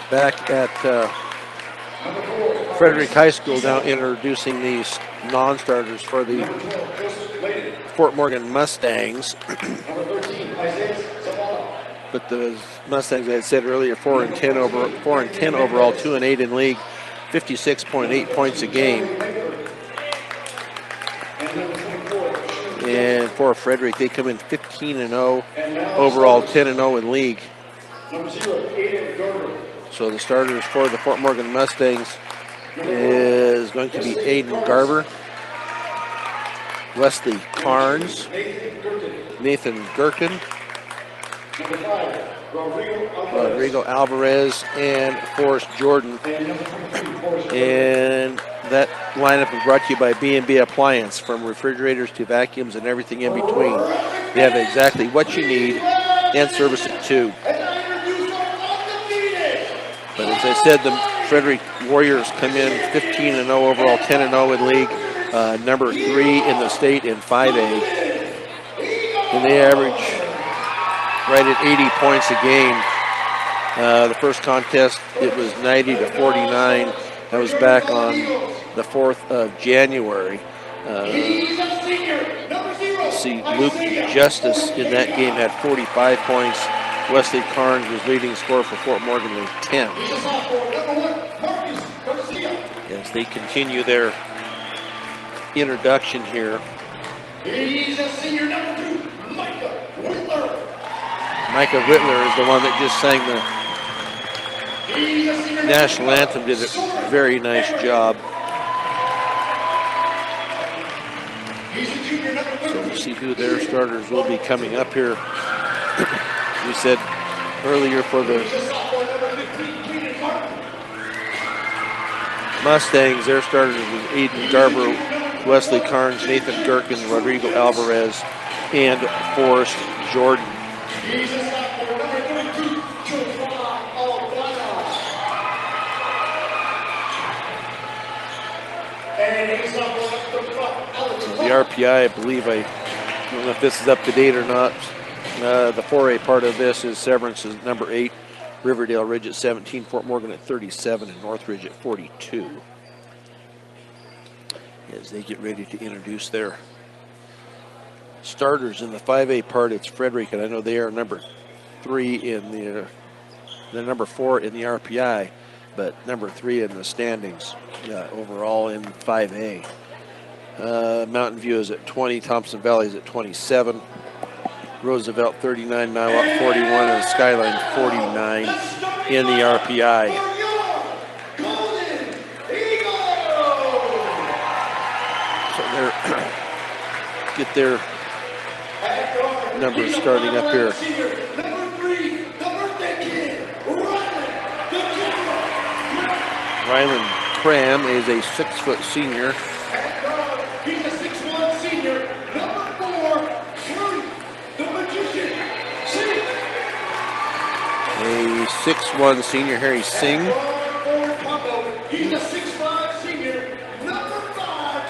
back at Frederick High School now introducing these non-starters for the Fort Morgan Mustangs. But the Mustangs, as I said earlier, 4-10 overall, 2-8 in league, 56.8 points a game. And for Frederick, they come in 15-0 overall, 10-0 in league. So the starters for the Fort Morgan Mustangs is going to be Aiden Garber, Wesley Carnes, Nathan Gherkin, Rodrigo Alvarez, and Forrest Jordan. And that lineup is brought to you by B&B Appliance. From refrigerators to vacuums and everything in between, they have exactly what you need and service it too. But as I said, the Frederick Warriors come in 15-0 overall, 10-0 in league, number 3 in the state in 5A. And they average right at 80 points a game. The first contest, it was 90-49. That was back on the 4th of January. See, Luke Justice in that game had 45 points. Wesley Carnes was leading scorer for Fort Morgan with 10. As they continue their introduction here. Micah Whitler is the one that just sang the national anthem, did a very nice job. So we'll see who their starters will be coming up here. We said earlier for the Mustangs, their starters was Aiden Garber, Wesley Carnes, Nathan Gherkin, Rodrigo Alvarez, and Forrest Jordan. The RPI, I believe, I don't know if this is up to date or not. The 4A part of this is Severance is number 8, Riverdale Ridge at 17, Fort Morgan at 37, and Northridge at 42. As they get ready to introduce their starters in the 5A part, it's Frederick, and I know they are number 3 in they're number 4 in the RPI, but number 3 in the standings overall in 5A. Mountain View is at 20, Thompson Valley is at 27, Roosevelt 39, Niwot 41, and Skyline 49 in the RPI. So they're get their numbers starting up here. Rylan Cram is a 6-foot senior. He's a 6'1" senior. Number 4, the magician, Singh. A 6'1" senior, Harry Singh. He's a 6'5" senior. Number 5,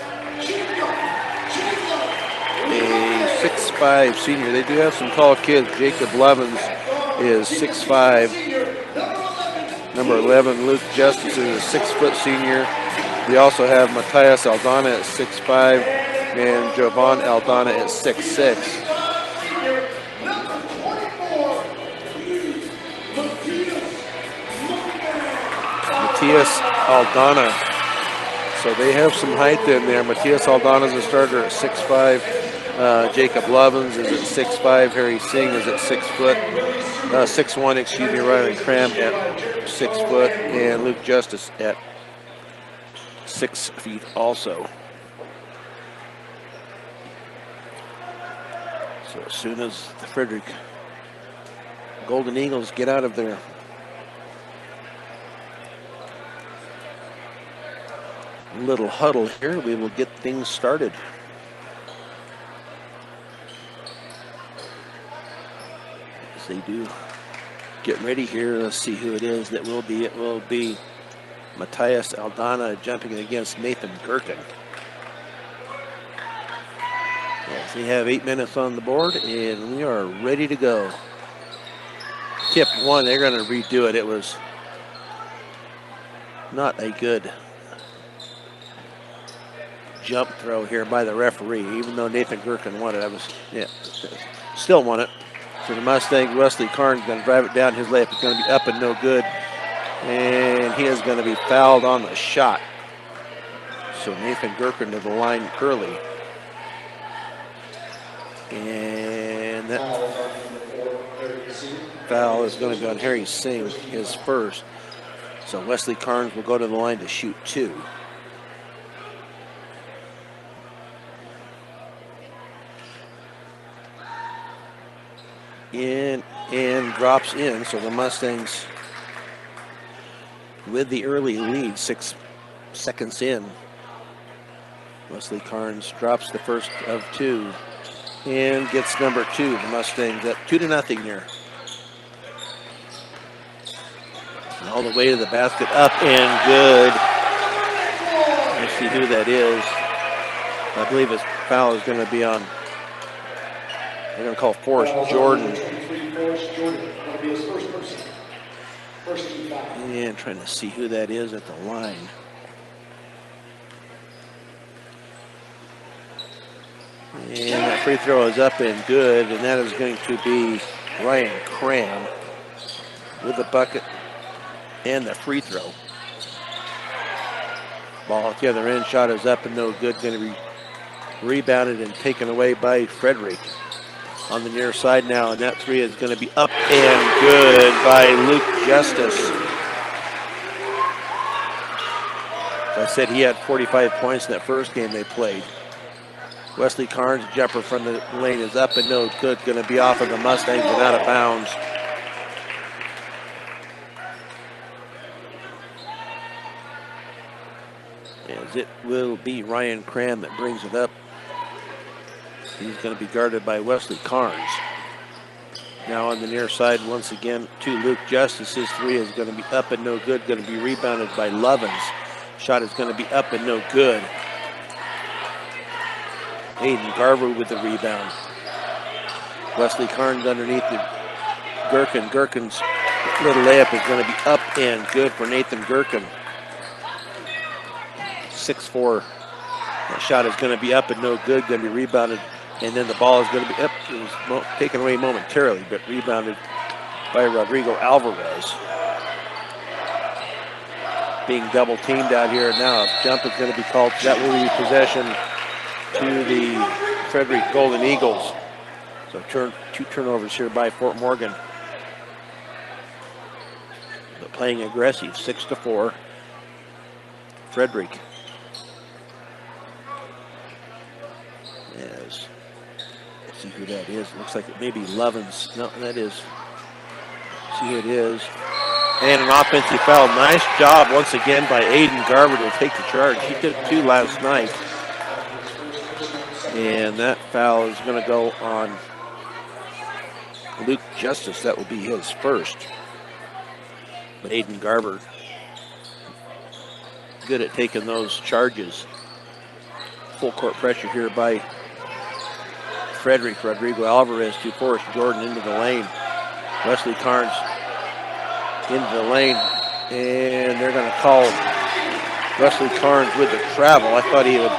A 6'5" senior. They do have some tall kids. Jacob Levins is 6'5". Number 11, Luke Justice is a 6-foot senior. We also have Matthias Aldana at 6'5", and Jovan Aldana at 6'6". Matthias Aldana. So they have some height in there. Matthias Aldana is a starter at 6'5". Jacob Lovins is at 6'5". Harry Singh is at 6 foot. 6'1", excuse me, Riley Cram at 6 foot. And Luke Justice at 6 feet also. So as soon as the Frederick Golden Eagles get out of their little huddle here, we will get things started. As they do get ready here, let's see who it is that will be. It will be Matthias Aldana jumping against Nathan Gherkin. Yes, we have 8 minutes on the board, and we are ready to go. Tip 1, they're going to redo it. It was Not a good jump throw here by the referee, even though Nathan Gherkin won it. Still won it. So the Mustang, Wesley Karn's going to drive it down. His layup is going to be up and no good. And he is going to be fouled on the shot. So Nathan Gherkin to the line early. And that foul is going to go on Harry Singh, his first. So Wesley Karns will go to the line to shoot 2. In and drops in. So the Mustangs with the early lead, 6 seconds in. Wesley Karns drops the first of 2 and gets number 2. The Mustangs up 2-0 here. And all the way to the basket, up and good. Let's see who that is. I believe his foul is going to be on. They're going to call Forrest Jordan. And trying to see who that is at the line. And that free throw is up and good, and that is going to be Ryan Cram with the bucket and the free throw. Ball at the other end, shot is up and no good. Going to be rebounded and taken away by Frederick on the near side now, and that 3 is going to be up and good by Luke Justice. As I said, he had 45 points in that first game they played. Wesley Karns' jumper from the lane is up and no good. Going to be off of the Mustangs and out of bounds. As it will be Ryan Cram that brings it up. He's going to be guarded by Wesley Karns. Now on the near side once again to Luke Justice. His 3 is going to be up and no good. Going to be rebounded by Lovins. Shot is going to be up and no good. Aiden Garver with the rebound. Wesley Karns underneath the Gherkin. Gherkin's little layup is going to be up and good for Nathan Gherkin. 6'4". That shot is going to be up and no good. Going to be rebounded. And then the ball is going to be up. It was taken away momentarily, but rebounded by Rodrigo Alvarez. Being double teamed out here now. A jump is going to be called. That will be possession to the Frederick Golden Eagles. So 2 turnovers here by Fort Morgan. But playing aggressive, 6-4. Frederick. Let's see who that is. Looks like it may be Lovins. No, that is. See who it is. And an offensive foul. Nice job once again by Aiden Garver to take the charge. He took 2 last night. And that foul is going to go on Luke Justice. That will be his first. But Aiden Garver, good at taking those charges. Full court pressure here by Frederick. Rodrigo Alvarez to Forrest Jordan into the lane. Wesley Karns into the lane. And they're going to call Wesley Karns with the travel. I thought he would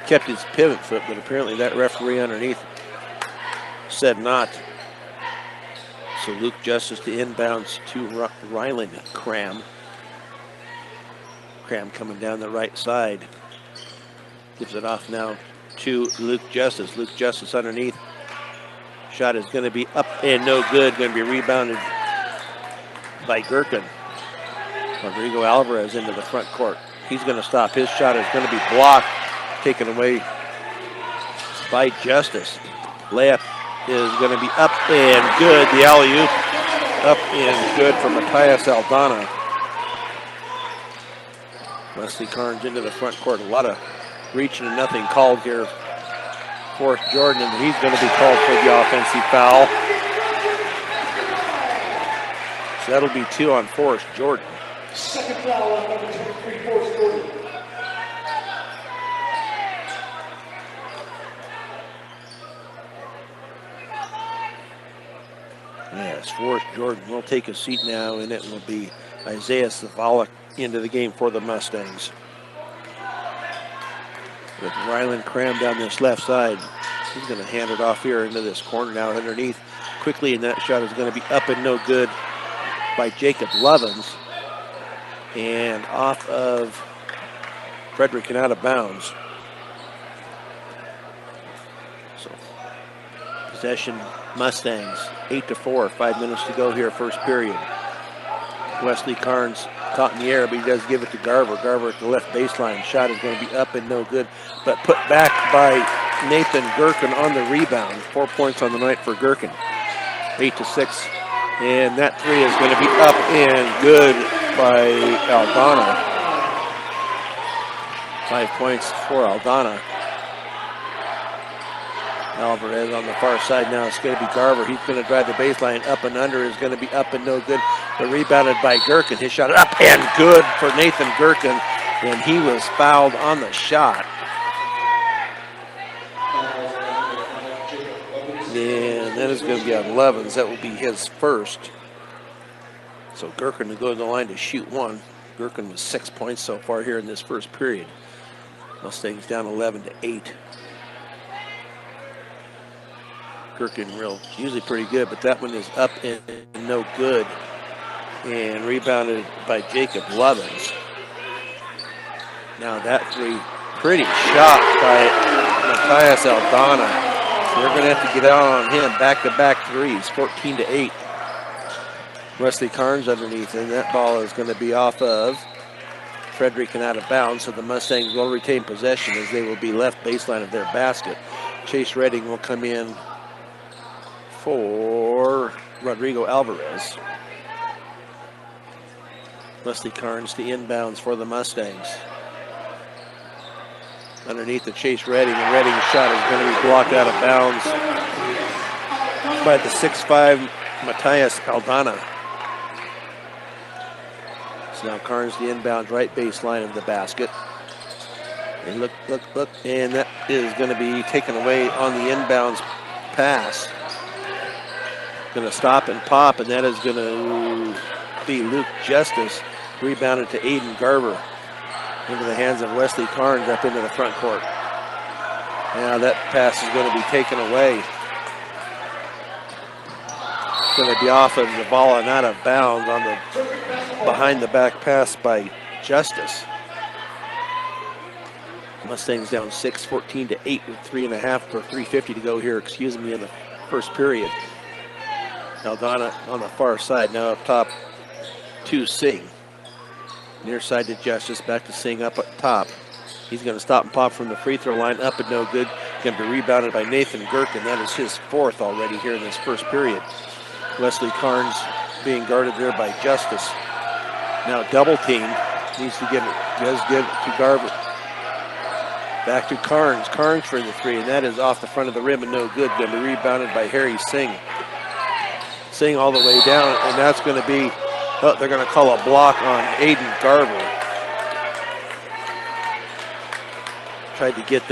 kept his pivot foot, but apparently that referee underneath said not. So Luke Justice to inbounds to Ryland Cram. Cram coming down the right side. Gives it off now to Luke Justice. Luke Justice underneath. Shot is going to be up and no good. Going to be rebounded by Gherkin. Rodrigo Alvarez into the front court. He's going to stop. His shot is going to be blocked. Taken away by Justice. Layup is going to be up and good. The alley-oop up and good for Matthias Aldana. Wesley Karns into the front court. A lot of reaching and nothing called here. Forrest Jordan, and he's going to be called for the offensive foul. So that'll be 2 on Forrest Jordan. Second foul on number 23, Forrest Jordan. Yes, Forrest Jordan will take a seat now, and it will be Isaiah Zavala into the game for the Mustangs. With Ryland Cram down this left side. He's going to hand it off here into this corner now underneath quickly, and that shot is going to be up and no good by Jacob Lovins. And off of Frederick and out of bounds. So possession Mustangs, 8-4, 5 minutes to go here, first period. Wesley Carnes caught in the air, but he does give it to Garver. Garver at the left baseline. Shot is going to be up and no good, but put back by Nathan Gherkin on the rebound. 4 points on the night for Gherkin. 8-6, and that three is going to be up and good by Aldana. 5 points for Aldana. Alvarez on the far side now. It's going to be Garver. He's going to drive the baseline. Up and under is going to be up and no good. But rebounded by Gherkin. His shot up and good for Nathan Gherkin. And he was fouled on the shot. And that is going to be on Levins. That will be his first. So Gherkin will go to the line to shoot one. Gherkin with 6 points so far here in this first period. Mustangs down 11-8. Gherkin usually pretty good, but that one is up and no good. And rebounded by Jacob Lovins. Now that three, pretty shot by Matthias Aldana. They're going to have to get out on him. Back-to-back threes, 14-8. Wesley Carnes underneath, and that ball is going to be off of Frederick and out of bounds, so the Mustangs will retain possession as they will be left baseline of their basket. Chase Redding will come in for Rodrigo Alvarez. Wesley Carnes to inbounds for the Mustangs. Underneath the Chase Redding, and Redding's shot is going to be blocked out of bounds by the 6'5" Matthias Aldana. So now Carnes the inbounds right baseline of the basket. And look, and that is going to be taken away on the inbounds pass. Going to stop and pop, and that is going to be Luke Justice. Rebounded to Aiden Garver. Into the hands of Wesley Carnes up into the front court. Now that pass is going to be taken away. It's going to be off of Zavala and out of bounds on the behind the back pass by Justice. Mustangs down 6, 14-8 with 3.5 or 3:50 to go here, in the first period. Aldana on the far side, now up top to Singh. Near side to Justice, back to Singh up at top. He's going to stop and pop from the free throw line, up and no good. Going to be rebounded by Nathan Gherkin. That is his fourth already here in this first period. Wesley Carnes being guarded there by Justice. Now double teamed, needs to give it, does give it to Garver. Back to Carnes, Carnes for the three, and that is off the front of the rim and no good. Going to be rebounded by Harry Singh. Singh all the way down, and that's going to be, they're going to call a block on Aiden Garver. Tried to get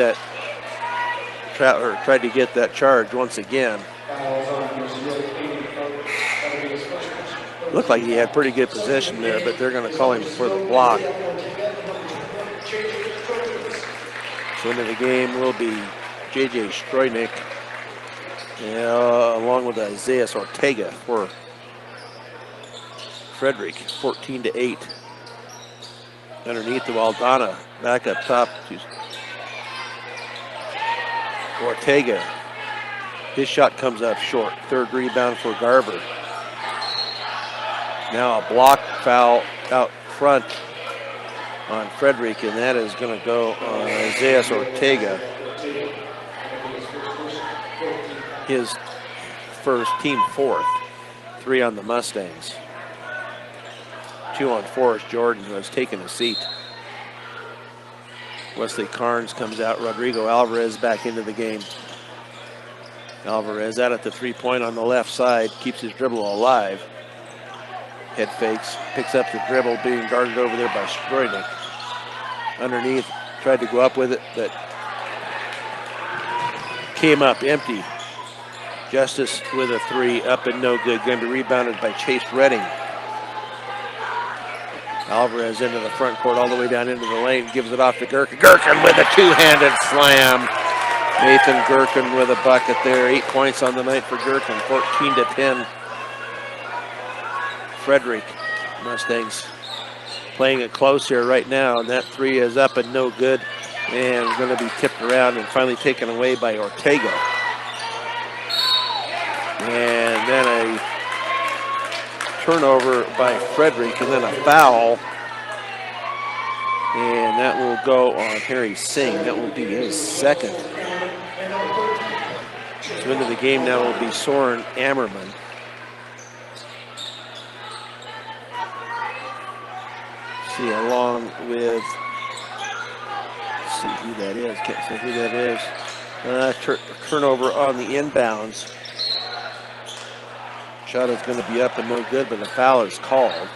that charge once again. Looked like he had pretty good possession there, but they're going to call him for the block. So into the game will be J.J. Stroynick, along with Isaiah Ortega for Frederick, 14-8. Underneath the Aldana, back up top to Ortega. His shot comes up short. Third rebound for Garver. Now a block foul out front on Frederick, and that is going to go on Isaiah Ortega. His first, team fourth. 3 on the Mustangs. 2 on Forrest Jordan, who has taken a seat. Wesley Carnes comes out. Rodrigo Alvarez back into the game. Alvarez out at the three-point on the left side, keeps his dribble alive. Head fakes, picks up the dribble, being guarded over there by Stroynick. Underneath, tried to go up with it, but came up empty. Justice with a three, up and no good. Going to be rebounded by Chase Redding. Alvarez into the front court, all the way down into the lane, gives it off to Gherkin. Gherkin with a two-handed slam. Nathan Gherkin with a bucket there. 8 points on the night for Gherkin, 14-10. Frederick, Mustangs playing it close here right now, and that three is up and no good, and going to be tipped around and finally taken away by Ortega. And then a turnover by Frederick, and then a foul. And that will go on Harry Singh. That will be his second. So into the game now will be Soren Ammerman. See, along with, let's see who that is. Can't say who that is. Turnover on the inbounds. Shot is going to be up and no good, but the foul is called.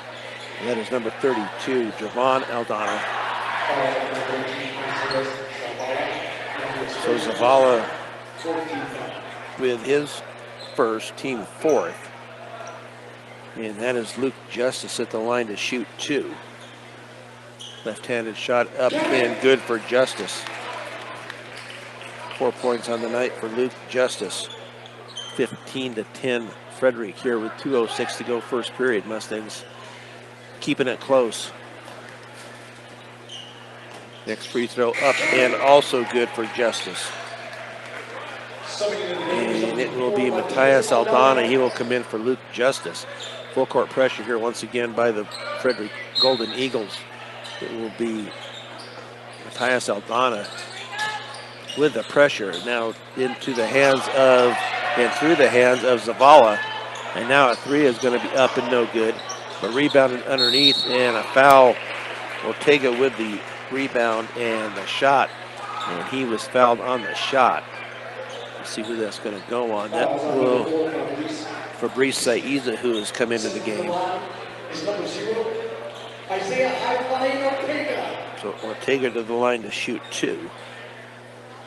And that is number 32, Javon Aldana. So Zavala with his first, team fourth. And that is Luke Justice at the line to shoot 2. Left-handed shot up and good for Justice. 4 points on the night for Luke Justice. 15-10 Frederick here with 2:06 to go first period. Mustangs keeping it close. Next free throw up and also good for Justice. And it will be Matthias Aldana. He will come in for Luke Justice. Full court pressure here once again by the Frederick Golden Eagles. It will be Matthias Aldana with the pressure now into the hands of and through the hands of Zavala. And now a three is going to be up and no good. But rebounded underneath and a foul. Ortega with the rebound and the shot. And he was fouled on the shot. Let's see who that's going to go on. That will Fabrice Saiza, who has come into the game. So Ortega to the line to shoot 2.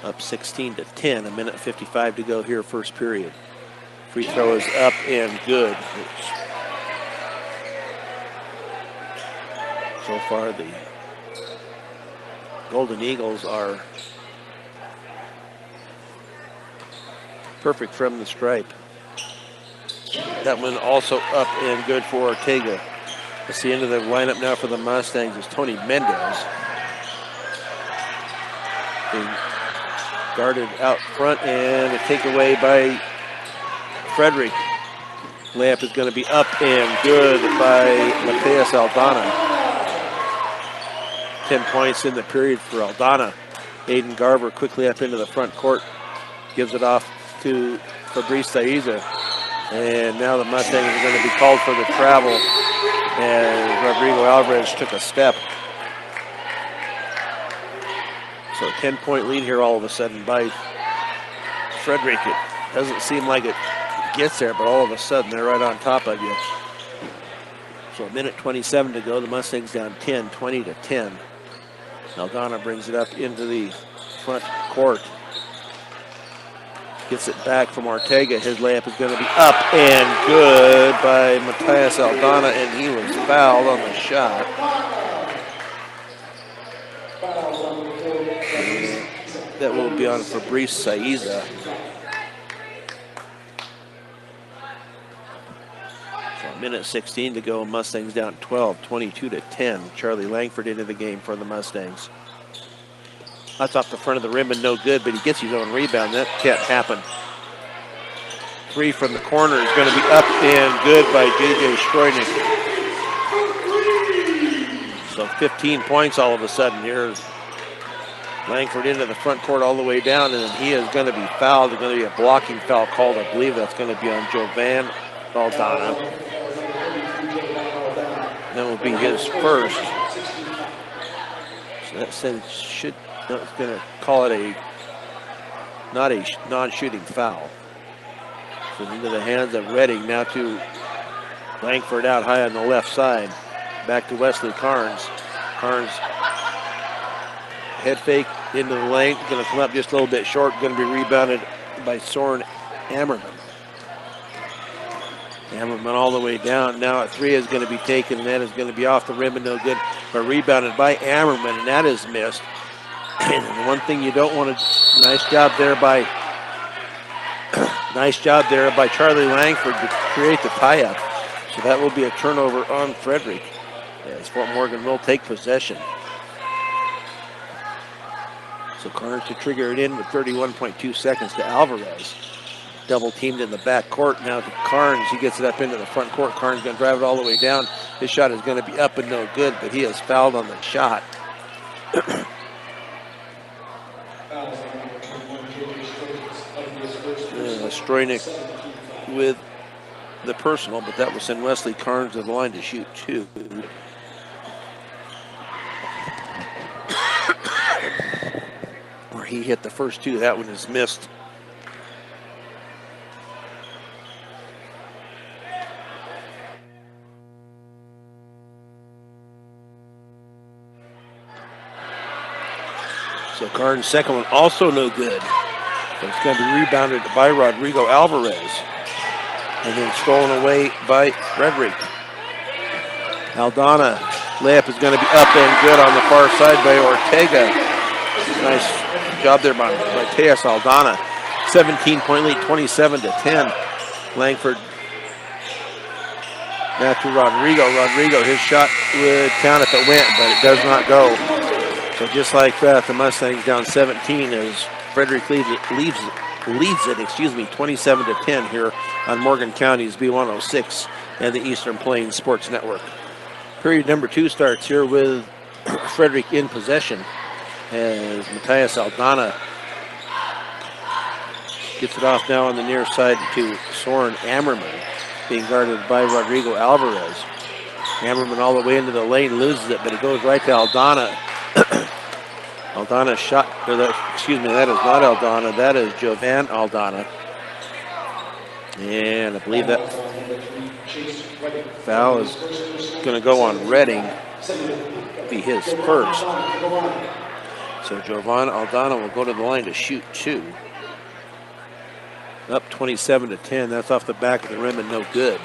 Up 16-10, a minute 55 to go here, first period. Free throw is up and good. So far, the Golden Eagles are perfect from the stripe. That one also up and good for Ortega. That's the end of the lineup now for the Mustangs is Tony Mendez. Being guarded out front and a takeaway by Frederick. Layup is going to be up and good by Matthias Aldana. 10 points in the period for Aldana. Aiden Garver quickly up into the front court. Gives it off to Fabrice Saiza. And now the Mustangs are going to be called for the travel. And Rodrigo Alvarez took a step. So a 10-point lead here all of a sudden by Frederick. It doesn't seem like it gets there, but all of a sudden they're right on top of you. So a minute 27 to go. The Mustangs down 10, 20-10. Aldana brings it up into the front court. Gets it back from Ortega. His layup is going to be up and good by Matthias Aldana, and he was fouled on the shot. That will be on Fabrice Saiza. So a minute 16 to go. Mustangs down 12, 22-10. Charlie Langford into the game for the Mustangs. That's off the front of the rim and no good, but he gets his own rebound. That can't happen. Three from the corner is going to be up and good by J.J. Stroynick. So 15 points all of a sudden here. Langford into the front court all the way down, and then he is going to be fouled. There's going to be a blocking foul called. I believe that's going to be on Jovan Aldana. That will be his first. So that said it should. No, it's going to call it not a non-shooting foul. So into the hands of Redding, now to Langford out high on the left side. Back to Wesley Carnes. Carnes head fake into the lane, going to come up just a little bit short, going to be rebounded by Soren Ammerman. Hammerman all the way down. Now a three is going to be taken, and that is going to be off the rim and no good, but rebounded by Hammerman, and that is missed. And the one thing you don't want to, nice job there by Charlie Langford to create the tie-up. So that will be a turnover on Frederick, as Fort Morgan will take possession. So Carnes to trigger it in with 31.2 seconds to Alvarez. Double teamed in the back court. Now to Carnes. He gets it up into the front court. Carnes going to drive it all the way down. His shot is going to be up and no good, but he has fouled on the shot. Stroynick with the personal, but that will send Wesley Carnes to the line to shoot two. Where he hit the first two, that one is missed. So Carnes' second one also no good. But it's going to be rebounded by Rodrigo Alvarez. And then stolen away by Frederick. Aldana layup is going to be up and good on the far side by Ortega. Nice job there by Mateus Aldana. 17-point lead, 27-10. Langford. Now to Rodrigo. Rodrigo, his shot would count if it went, but it does not go. So just like that, the Mustangs down 17 as Frederick leads it, 27-10 here on Morgan County's B106 and the Eastern Plains Sports Network. Period number 2 starts here with Frederick in possession as Mateus Aldana gets it off now on the near side to Soren Ammerman, being guarded by Rodrigo Alvarez. Ammerman all the way into the lane, loses it, but it goes right to Aldana. Aldana shot, that is not Aldana, that is Jovan Aldana. And I believe that foul is going to go on Redding, be his first. So Jovan Aldana will go to the line to shoot two. Up 27-10, that's off the back of the rim and no good.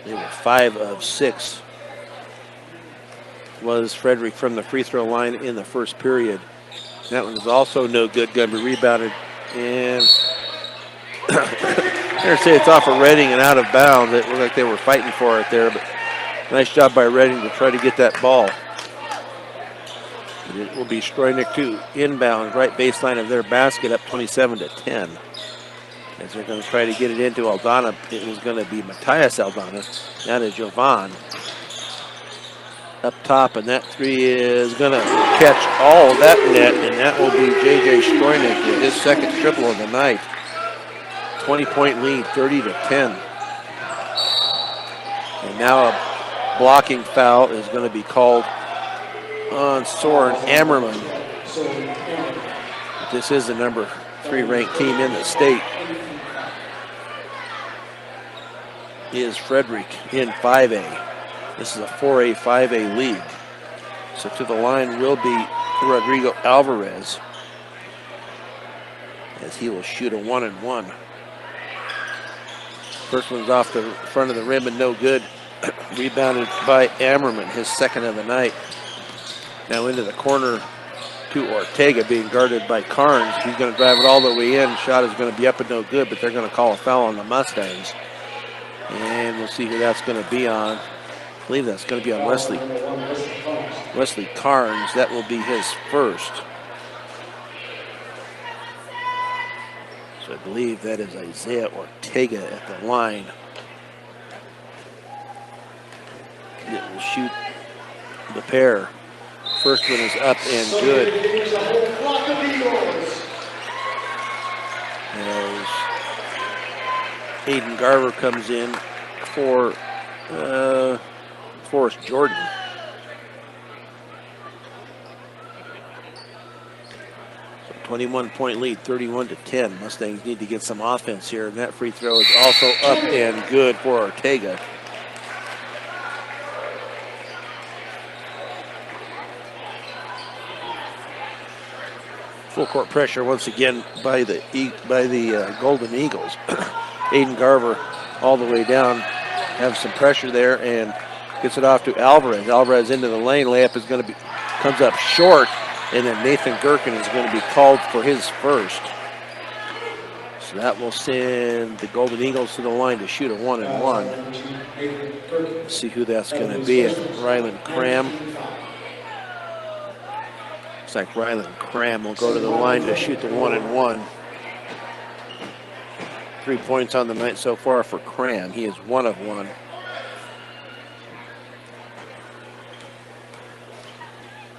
They were 5 of 6. Was Frederick from the free throw line in the first period. That one is also no good. Going to be rebounded. And I'm going to say it's off of Redding and out of bounds. It looked like they were fighting for it there, but nice job by Redding to try to get that ball. It will be Stroynick to inbound, right baseline of their basket, up 27-10. As they're going to try to get it into Aldana. It was going to be Mateus Aldana. Now to Jovan. Up top, and that three is going to catch all of that net, and that will be J.J. Stroynick with his second triple of the night. 20-point lead, 30-10. And now a blocking foul is going to be called on Soren Ammerman. This is the number 3 ranked team in the state. Is Frederick in 5A. This is a 4A, 5A league. So to the line will be Rodrigo Alvarez, as he will shoot a 1-and-1. First one's off the front of the rim and no good. Rebounded by Ammerman, his second of the night. Now into the corner to Ortega, being guarded by Carnes. He's going to drive it all the way in. Shot is going to be up and no good, but they're going to call a foul on the Mustangs. And we'll see who that's going to be on. I believe that's going to be on Wesley Carnes. That will be his first. So I believe that is Isaiah Ortega at the line. It will shoot the pair. First one is up and good. As Aiden Garver comes in for Forrest Jordan. So 21-point lead, 31-10. Mustangs need to get some offense here, and that free throw is also up and good for Ortega. Full court pressure once again by the Golden Eagles. Aiden Garver all the way down, have some pressure there and gets it off to Alvarez. Alvarez into the lane. Layup is going to be comes up short, and then Nathan Gherkin is going to be called for his first. So that will send the Golden Eagles to the line to shoot a 1-and-1. Let's see who that's going to be. Ryland Cram. Looks like Ryland Cram will go to the line to shoot the 1-and-1. 3 points on the night so far for Cram. He is 1 of 1.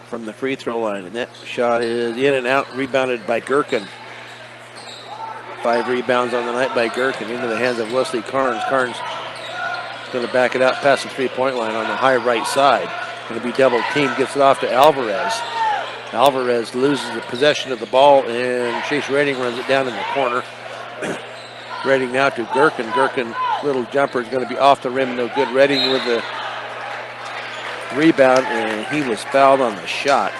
From the free throw line, and that shot is in and out, rebounded by Gherkin. 5 rebounds on the night by Gherkin into the hands of Wesley Carnes. Carnes going to back it out past the 3-point line on the high right side. Going to be double teamed, gets it off to Alvarez. Alvarez loses the possession of the ball, and Chase Redding runs it down in the corner. Redding now to Gherkin. Gherkin, little jumper is going to be off the rim, no good. Redding with the rebound, and he was fouled on the shot.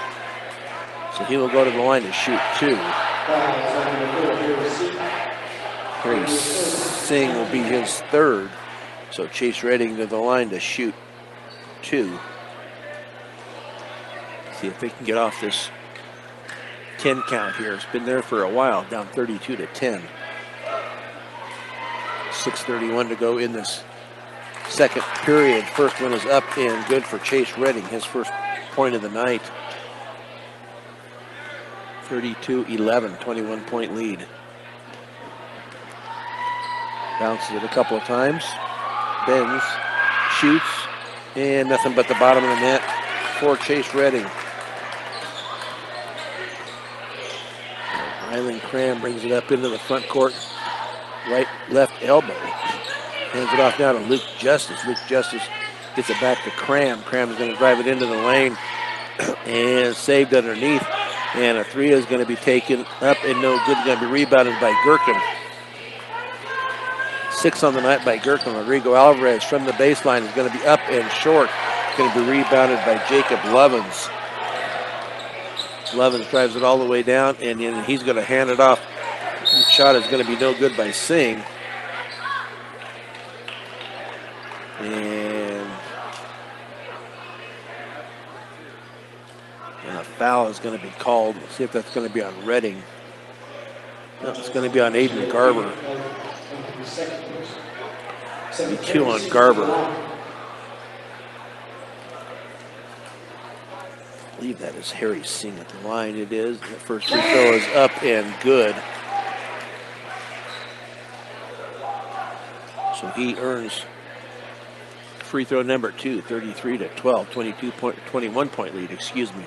So he will go to the line to shoot 2. Harry Singh will be his 3rd. So Chase Redding to the line to shoot 2. See if they can get off this 10 count here. It's been there for a while, down 32-10. 6:31 to go in this second period. First one is up and good for Chase Redding, his first point of the night. 32-11, 21-point lead. Bounces it a couple of times. Bends, shoots, and nothing but the bottom of the net for Chase Redding. Ryland Cram brings it up into the front court. Right, left elbow. Hands it off now to Luke Justice. Luke Justice gets it back to Cram. Cram is going to drive it into the lane and saved underneath. And a 3 is going to be taken up and no good. Going to be rebounded by Gherkin. 6 on the night by Gherkin. Rodrigo Alvarez from the baseline is going to be up and short. Going to be rebounded by Jacob Lovins. Lovins drives it all the way down, and then he's going to hand it off. The shot is going to be no good by Singh. And a foul is going to be called. Let's see if that's going to be on Redding. No, it's going to be on Aiden Garber. It's going to be 2 on Garber. I believe that is Harry Singh at the line. It is. The first free throw is up and good. So he earns free throw number 2, 33-12, 21-point lead, excuse me.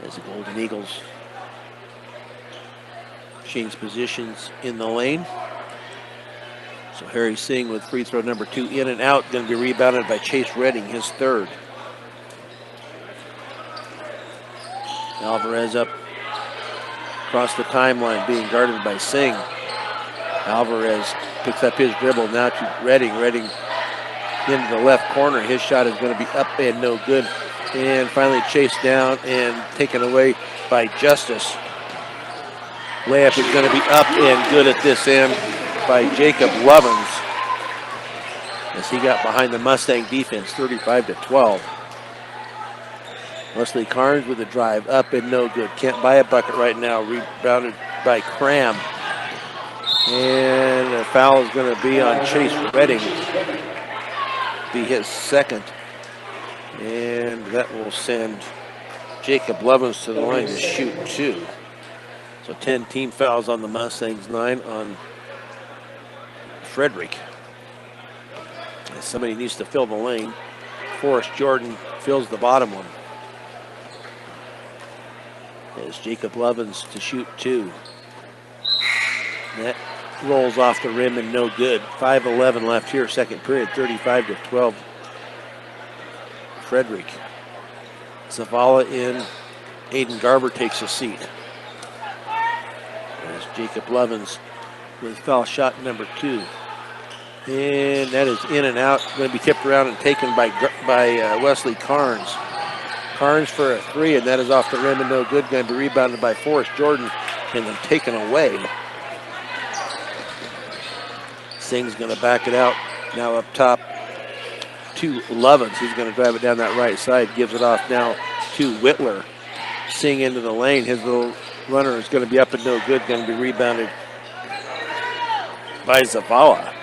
As the Golden Eagles change positions in the lane. So Harry Singh with free throw number 2 in and out, going to be rebounded by Chase Redding, his 3rd. Alvarez up across the timeline, being guarded by Singh. Alvarez picks up his dribble now to Redding. Redding into the left corner. His shot is going to be up and no good. And finally chased down and taken away by Justice. Layup is going to be up and good at this end by Jacob Lovins, as he got behind the Mustang defense, 35-12. Wesley Carnes with a drive, up and no good. Can't buy a bucket right now. Rebounded by Cram. And a foul is going to be on Chase Redding. Be his 2nd. And that will send Jacob Lovins to the line to shoot 2. So 10 team fouls on the Mustangs, 9 on Frederick. And somebody needs to fill the lane. Forrest Jordan fills the bottom one. As Jacob Lovins to shoot 2. That rolls off the rim and no good. 5:11 left here, second period, 35-12. Frederick. Zavala in. Aiden Garber takes a seat. As Jacob Lovins with foul shot number 2. And that is in and out. Going to be tipped around and taken by Wesley Carnes. Carnes for a three, and that is off the rim and no good. Going to be rebounded by Forrest Jordan and then taken away. Singh's going to back it out. Now up top to Lovins. He's going to drive it down that right side. Gives it off now to Whitler. Singh into the lane. His little runner is going to be up and no good. Going to be rebounded by Zavala.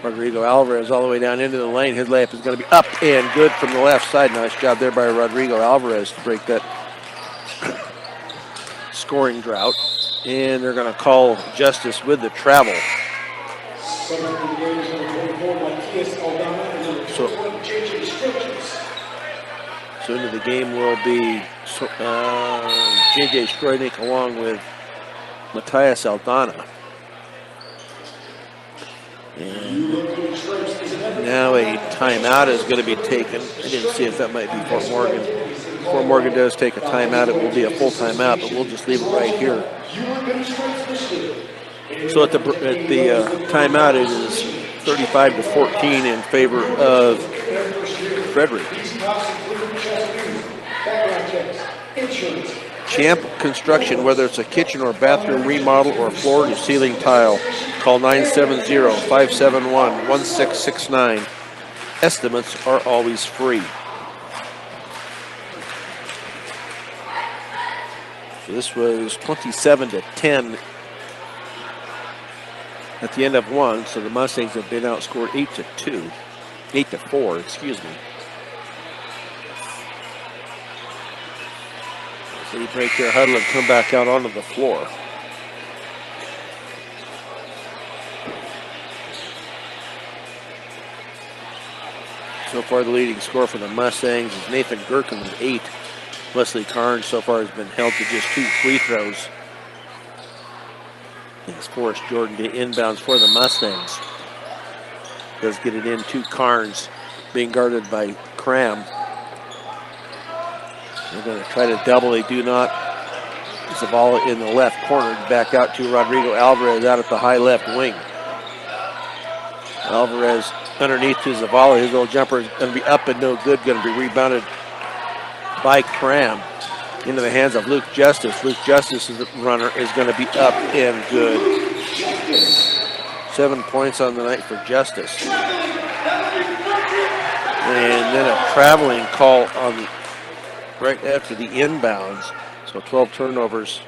Rodrigo Alvarez all the way down into the lane. His layup is going to be up and good from the left side. Nice job there by Rodrigo Alvarez to break that scoring drought. And they're going to call justice with the travel. So into the game will be J.J. Stroynick along with Matthias Aldana. And now a timeout is going to be taken. I didn't see if that might be Fort Morgan. Fort Morgan does take a timeout. It will be a full timeout, but we'll just leave it right here. So at the timeout, it is 35-14 in favor of Frederick. Champ Construction, whether it's a kitchen or bathroom remodel or floor to ceiling tile, call 970-571-1669. Estimates are always free. So this was 27-10 at the end of one. So the Mustangs have been outscored 8-4, excuse me. So you break their huddle and come back out onto the floor. So far, the leading scorer for the Mustangs is Nathan Gherkin with 8. Wesley Carnes so far has been held to just 2 free throws. It's Forrest Jordan to inbounds for the Mustangs. Does get it in to Carnes, being guarded by Cram. They're going to try to double. They do not. Zavala in the left corner. Back out to Rodrigo Alvarez out at the high left wing. Alvarez underneath to Zavala. His little jumper is going to be up and no good. Going to be rebounded by Cram into the hands of Luke Justice. Luke Justice's runner is going to be up and good. 7 points on the night for Justice. And then a traveling call on right after the inbounds. So 12 turnovers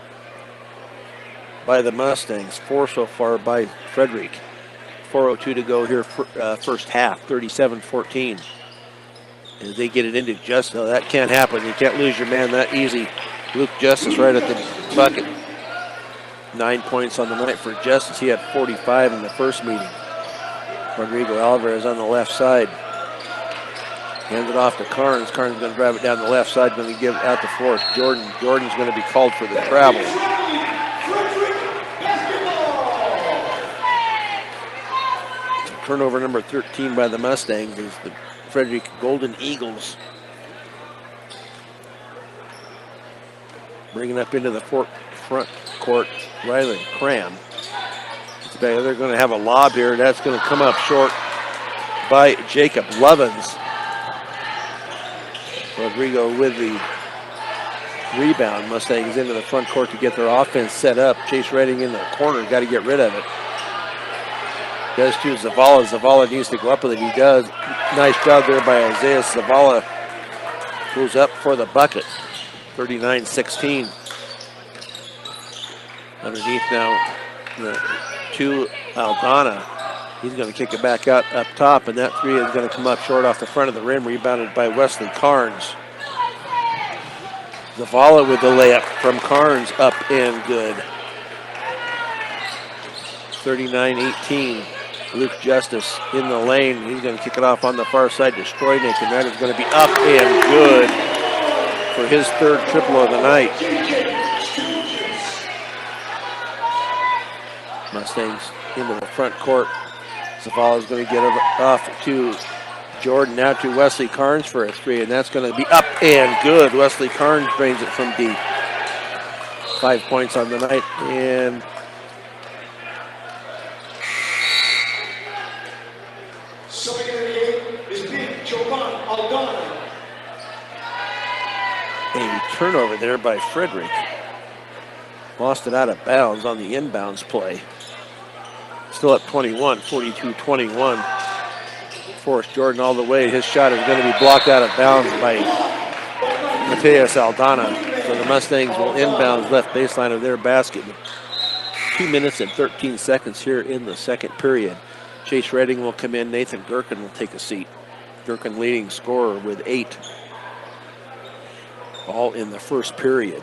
by the Mustangs. 4 so far by Frederick. 4:02 to go here, first half, 37-14. As they get it into Justice, no, that can't happen. You can't lose your man that easy. Luke Justice right at the bucket. 9 points on the night for Justice. He had 45 in the first meeting. Rodrigo Alvarez on the left side. Hands it off to Carnes. Carnes is going to drive it down the left side, going to give it out to Forrest Jordan. Jordan's going to be called for the travel. Turnover number 13 by the Mustangs is the Frederick Golden Eagles. Bringing up into the front court, Rylan Cram. They're going to have a lob here. That's going to come up short by Jacob Lovins. Rodrigo with the rebound. Mustangs into the front court to get their offense set up. Chase Redding in the corner. Got to get rid of it. Goes to Zavala. Zavala needs to go up with it. He does. Nice job there by Isaiah Zavala. Goes up for the bucket. 39-16. Underneath now to Aldana. He's going to kick it back out up top, and that three is going to come up short off the front of the rim, rebounded by Wesley Carnes. Zavala with the layup from Carnes, up and good. 39-18. Luke Justice in the lane. He's going to kick it off on the far side to Stroynick, and that is going to be up and good for his third triple of the night. Mustangs into the front court. Zavala is going to get it off to Jordan, now to Wesley Carnes for a three, and that's going to be up and good. Wesley Carnes drains it from deep. 5 points on the night, and turnover there by Frederick. Lost it out of bounds on the inbounds play. Still up 21, 42-21. Forced Jordan all the way. His shot is going to be blocked out of bounds by Mateus Aldana. So the Mustangs will inbounds left baseline of their basket. 2 minutes and 13 seconds here in the second period. Chase Redding will come in. Nathan Gherkin will take a seat. Gherkin leading scorer with 8. All in the first period.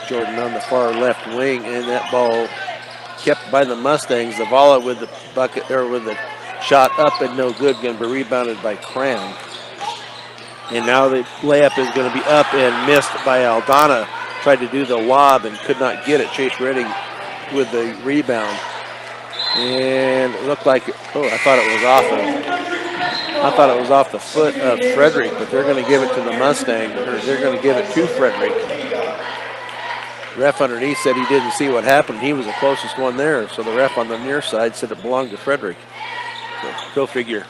Jordan on the far left wing, and that ball kept by the Mustangs. Zavala with the bucket, or with the shot up and no good, going to be rebounded by Cram. And now the layup is going to be up and missed by Aldana. Tried to do the lob and could not get it. Chase Redding with the rebound. And it looked like, I thought it was off the foot of Frederick, but they're going to give it to the Mustang, or they're going to give it to Frederick. Ref underneath said he didn't see what happened. He was the closest one there, so the ref on the near side said it belonged to Frederick. So go figure.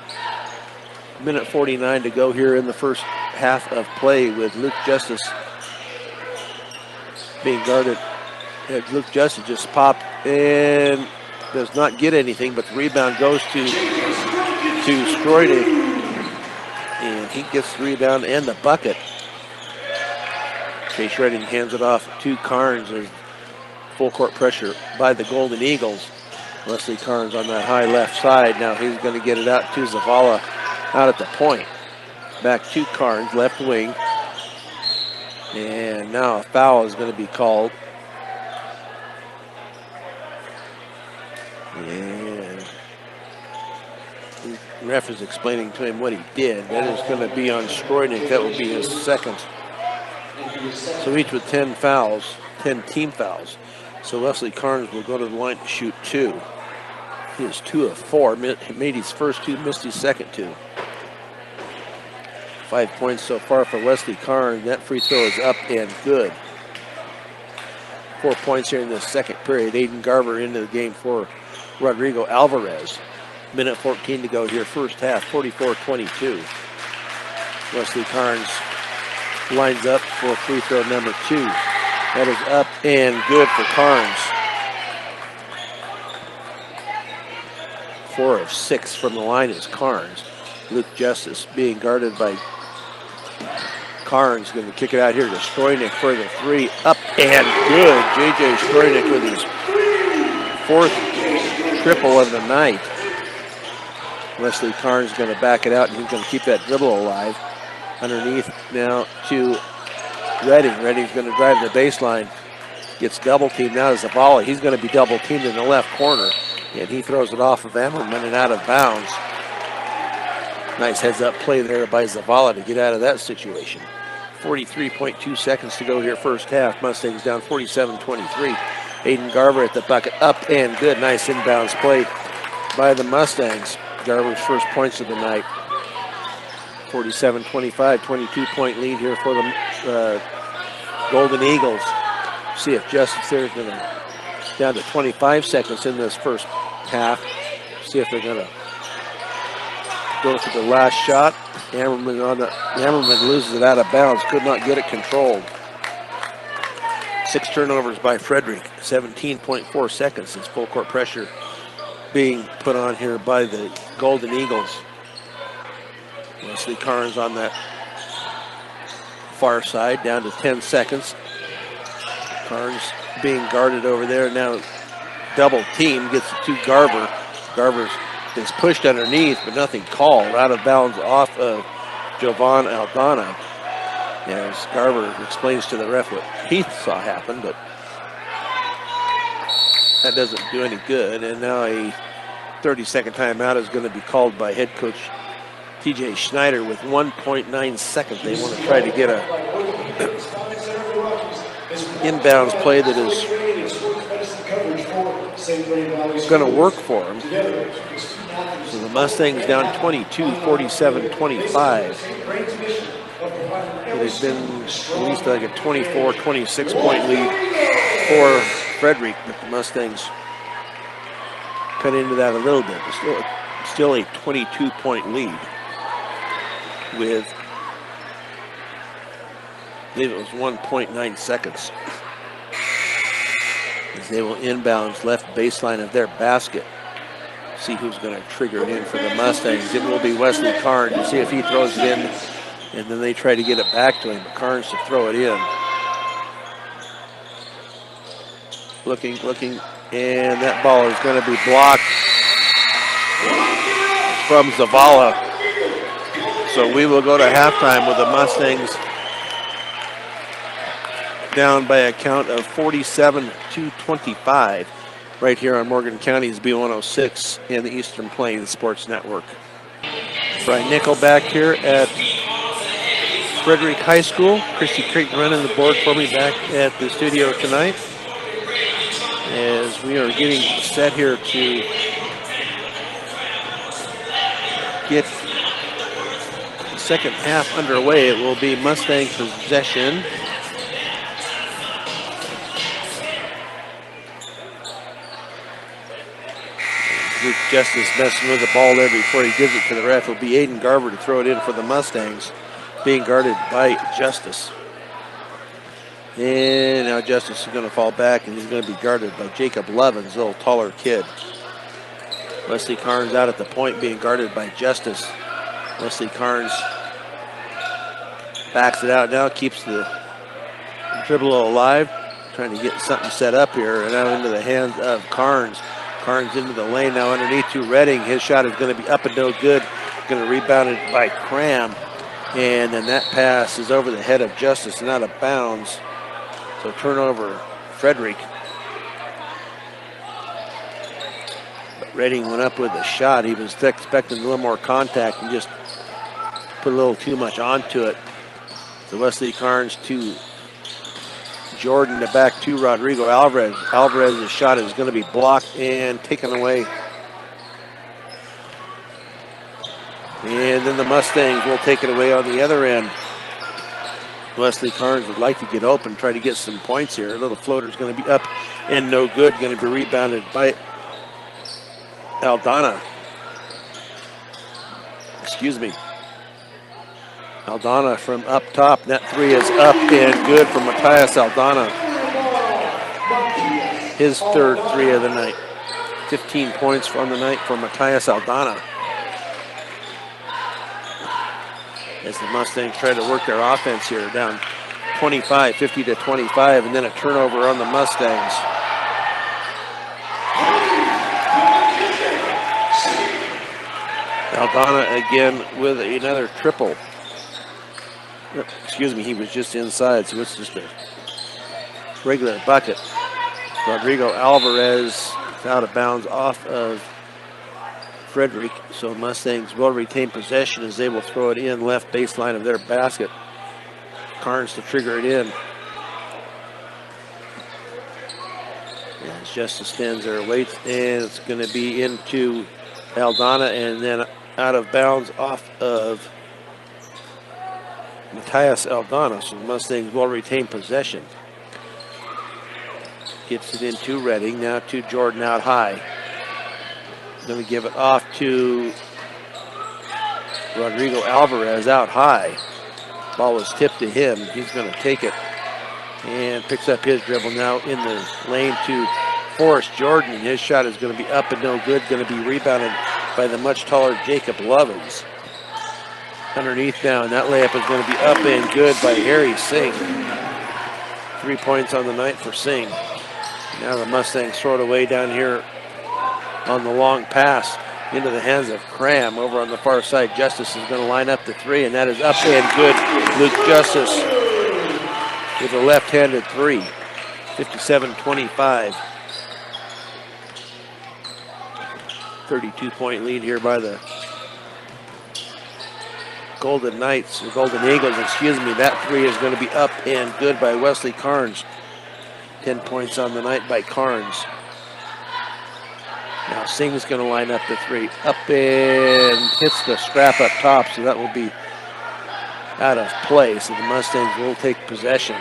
Minute 49 to go here in the first half of play with Luke Justice being guarded. Luke Justice just popped and does not get anything, but the rebound goes to Stroidek, and he gets the rebound and the bucket. Chase Redding hands it off to Carnes. There's full court pressure by the Golden Eagles. Wesley Carnes on that high left side. Now he's going to get it out to Zavala out at the point. Back to Carnes, left wing. And now a foul is going to be called. And the ref is explaining to him what he did. That is going to be on Stroidek. That will be his second. So each with 10 fouls, 10 team fouls. So Wesley Carnes will go to the line to shoot 2. He is 2 of 4. Made his first 2, missed his second 2. 5 points so far for Wesley Carnes. That free throw is up and good. 4 points here in this second period. Aiden Garver into the game for Rodrigo Alvarez. Minute 14 to go here, first half, 44-22. Wesley Carnes lines up for free throw number 2. That is up and good for Carnes. 4 of 6 from the line is Carnes. Luke Justice being guarded by Carnes, going to kick it out here to Stroidek for the 3. Up and good. J.J. Stroidek with his 4th triple of the night. Wesley Carnes is going to back it out, and he's going to keep that dribble alive. Underneath now to Redding. Redding's going to drive the baseline. Gets double teamed now to Zavala. He's going to be double teamed in the left corner. And he throws it off of Ammerman and out of bounds. Nice heads up play there by Zavala to get out of that situation. 43.2 seconds to go here first half. Mustangs down 47-23. Aiden Garver at the bucket. Up and good. Nice inbounds play by the Mustangs. Garver's first points of the night. 47-25, 22-point lead here for the Golden Eagles. See if Justice there is going to down to 25 seconds in this first half. See if they're going to go for the last shot. Ammerman loses it out of bounds. Could not get it controlled. 6 turnovers by Frederick. 17.4 seconds. It's full court pressure being put on here by the Golden Eagles. Wesley Carnes on that far side, down to 10 seconds. Carnes being guarded over there. Now double team, gets it to Garver. Garver is pushed underneath, but nothing called. Out of bounds off of Jovan Aldana. As Garver explains to the ref what he saw happen, but that doesn't do any good. And now a 30-second timeout is going to be called by head coach TJ Schneider with 1.9 seconds. They want to try to get a inbounds play that is going to work for them. So the Mustangs down 22, 47-25. It has been at least like a 24, 26-point lead for Frederick, but the Mustangs cut into that a little bit. But still a 22-point lead with I believe it was 1.9 seconds. As they will inbounds left baseline of their basket. See who's going to trigger it in for the Mustangs. It will be Wesley Carnes. You see if he throws it in, and then they try to get it back to him. But Carnes to throw it in. Looking, and that ball is going to be blocked from Zavala. So we will go to halftime with the Mustangs down by a count of 47-25 right here on Morgan County's B106 and the Eastern Plains Sports Network. Brian Nickel back here at Frederick High School. Christy Creighton running the board for me back at the studio tonight as we are getting set here to get the second half underway. It will be Mustang possession. Luke Justice messing with the ball there before he gives it to the ref. It'll be Aiden Garver to throw it in for the Mustangs, being guarded by Justice. And now Justice is going to fall back, and he's going to be guarded by Jacob Levins, a little taller kid. Wesley Carnes out at the point, being guarded by Justice. Wesley Carnes backs it out now, keeps the dribble alive, trying to get something set up here, and now into the hands of Carnes. Carnes into the lane now underneath to Redding. His shot is going to be up and no good. Going to rebound it by Cram. And then that pass is over the head of Justice and out of bounds. So turnover, Frederick. But Redding went up with a shot. He was expecting a little more contact and just put a little too much onto it. So Wesley Carnes to Jordan, the back to Rodrigo Alvarez. Alvarez's shot is going to be blocked and taken away. And then the Mustangs will take it away on the other end. Wesley Carnes would like to get open, try to get some points here. A little floater is going to be up and no good. Going to be rebounded by Aldana. Excuse me. Aldana from up top. That three is up and good from Matthias Aldana. His third three of the night. 15 points from the night for Matthias Aldana. As the Mustangs try to work their offense here, down 25, 50-25, and then a turnover on the Mustangs. Aldana again with another triple. Excuse me, he was just inside, so it's just a regular bucket. Rodrigo Alvarez out of bounds off of Frederick, so Mustangs will retain possession as they will throw it in left baseline of their basket. Carnes to trigger it in. As Justice stands there, waits, and it's going to be into Aldana and then out of bounds off of Matthias Aldana, so the Mustangs will retain possession. Gets it into Redding, now to Jordan out high. Going to give it off to Rodrigo Alvarez out high. Ball was tipped to him. He's going to take it and picks up his dribble now in the lane to Forrest Jordan. His shot is going to be up and no good. Going to be rebounded by the much taller Jacob Lovins. Underneath now, and that layup is going to be up and good by Harry Singh. 3 points on the night for Singh. Now the Mustangs throw it away down here on the long pass into the hands of Cram over on the far side. Justice is going to line up the three, and that is up and good. Luke Justice with a left-handed three. 57-25. 32-point lead here by the Golden Knights, or Golden Eagles, excuse me. That three is going to be up and good by Wesley Carnes. 10 points on the night by Carnes. Now Singh's going to line up the three. Up and hits the strap up top, so that will be out of play. So the Mustangs will take possession.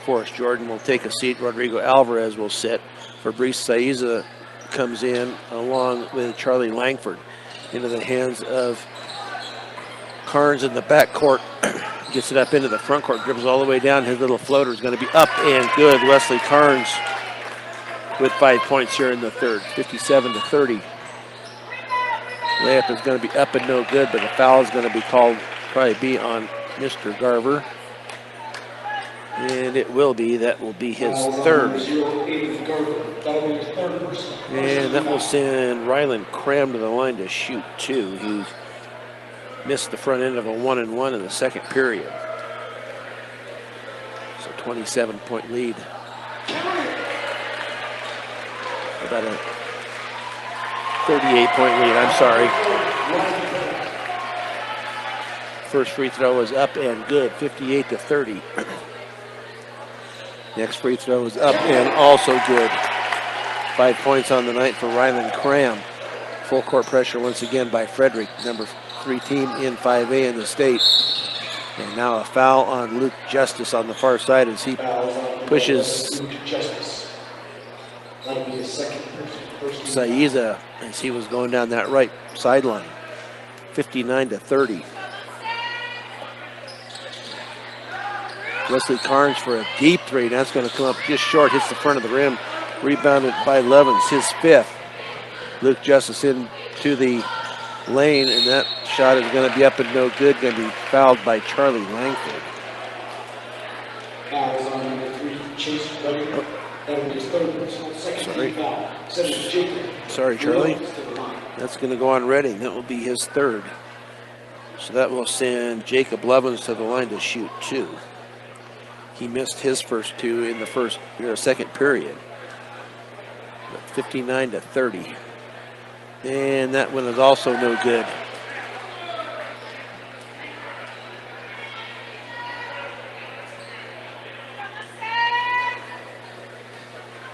Forrest Jordan will take a seat. Rodrigo Alvarez will sit. Fabrice Saiza comes in along with Charlie Langford. into the hands of Carnes in the backcourt. Gets it up into the front court, dribbles all the way down. His little floater is going to be up and good. Wesley Carnes with 5 points here in the third, 57-30. Layup is going to be up and no good, but a foul is going to be called, probably be on Mr. Garver. And it will be. That will be his third. And that will send Ryland Cram to the line to shoot two. He missed the front end of a 1-and-1 in the second period. So 27-point lead. About a 38-point lead, I'm sorry. First free throw is up and good, 58-30. Next free throw is up and also good. 5 points on the night for Ryland Cram. Full court pressure once again by Frederick, number 3 team in 5A in the state. And now a foul on Luke Justice on the far side as he pushes Saiza as he was going down that right sideline. 59-30. Wesley Carnes for a deep three. That's going to come up just short. Hits the front of the rim. Rebounded by Levens, his fifth. Luke Justice into the lane, and that shot is going to be up and no good. Going to be fouled by Charlie Langford. Sorry, Charlie. That's going to go on Redding. That will be his third. So that will send Jacob Levens to the line to shoot two. He missed his first two in the second period. 59-30. And that one is also no good.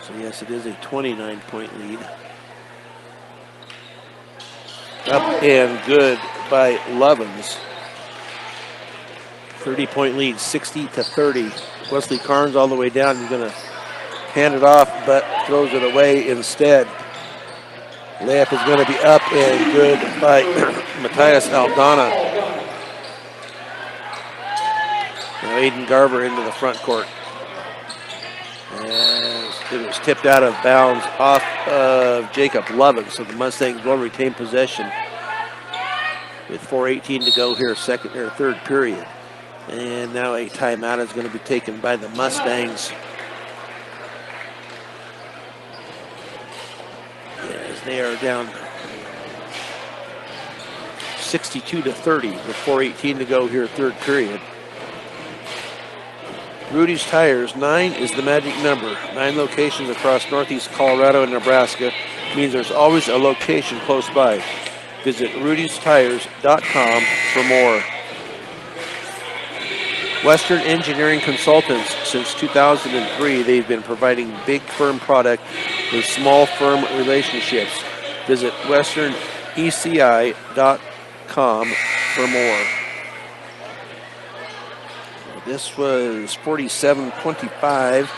So yes, it is a 29-point lead. Up and good by Levens. 30-point lead, 60-30. Wesley Carnes all the way down. He's going to hand it off, but throws it away instead. Layup is going to be up and good by Matthias Aldana. Now Aiden Garver into the front court. As it was tipped out of bounds off of Jacob Levens, so the Mustangs will retain possession with 4:18 to go here, third period. And now a timeout is going to be taken by the Mustangs. As they are down 62-30 with 4:18 to go here, third period. Rudy's Tires, 9 is the magic number. 9 locations across northeast Colorado and Nebraska means there's always a location close by. Visit rudystires.com for more. Western Engineering Consultants, since 2003, they've been providing big firm product with small firm relationships. Visit westerneci.com for more. This was 47-25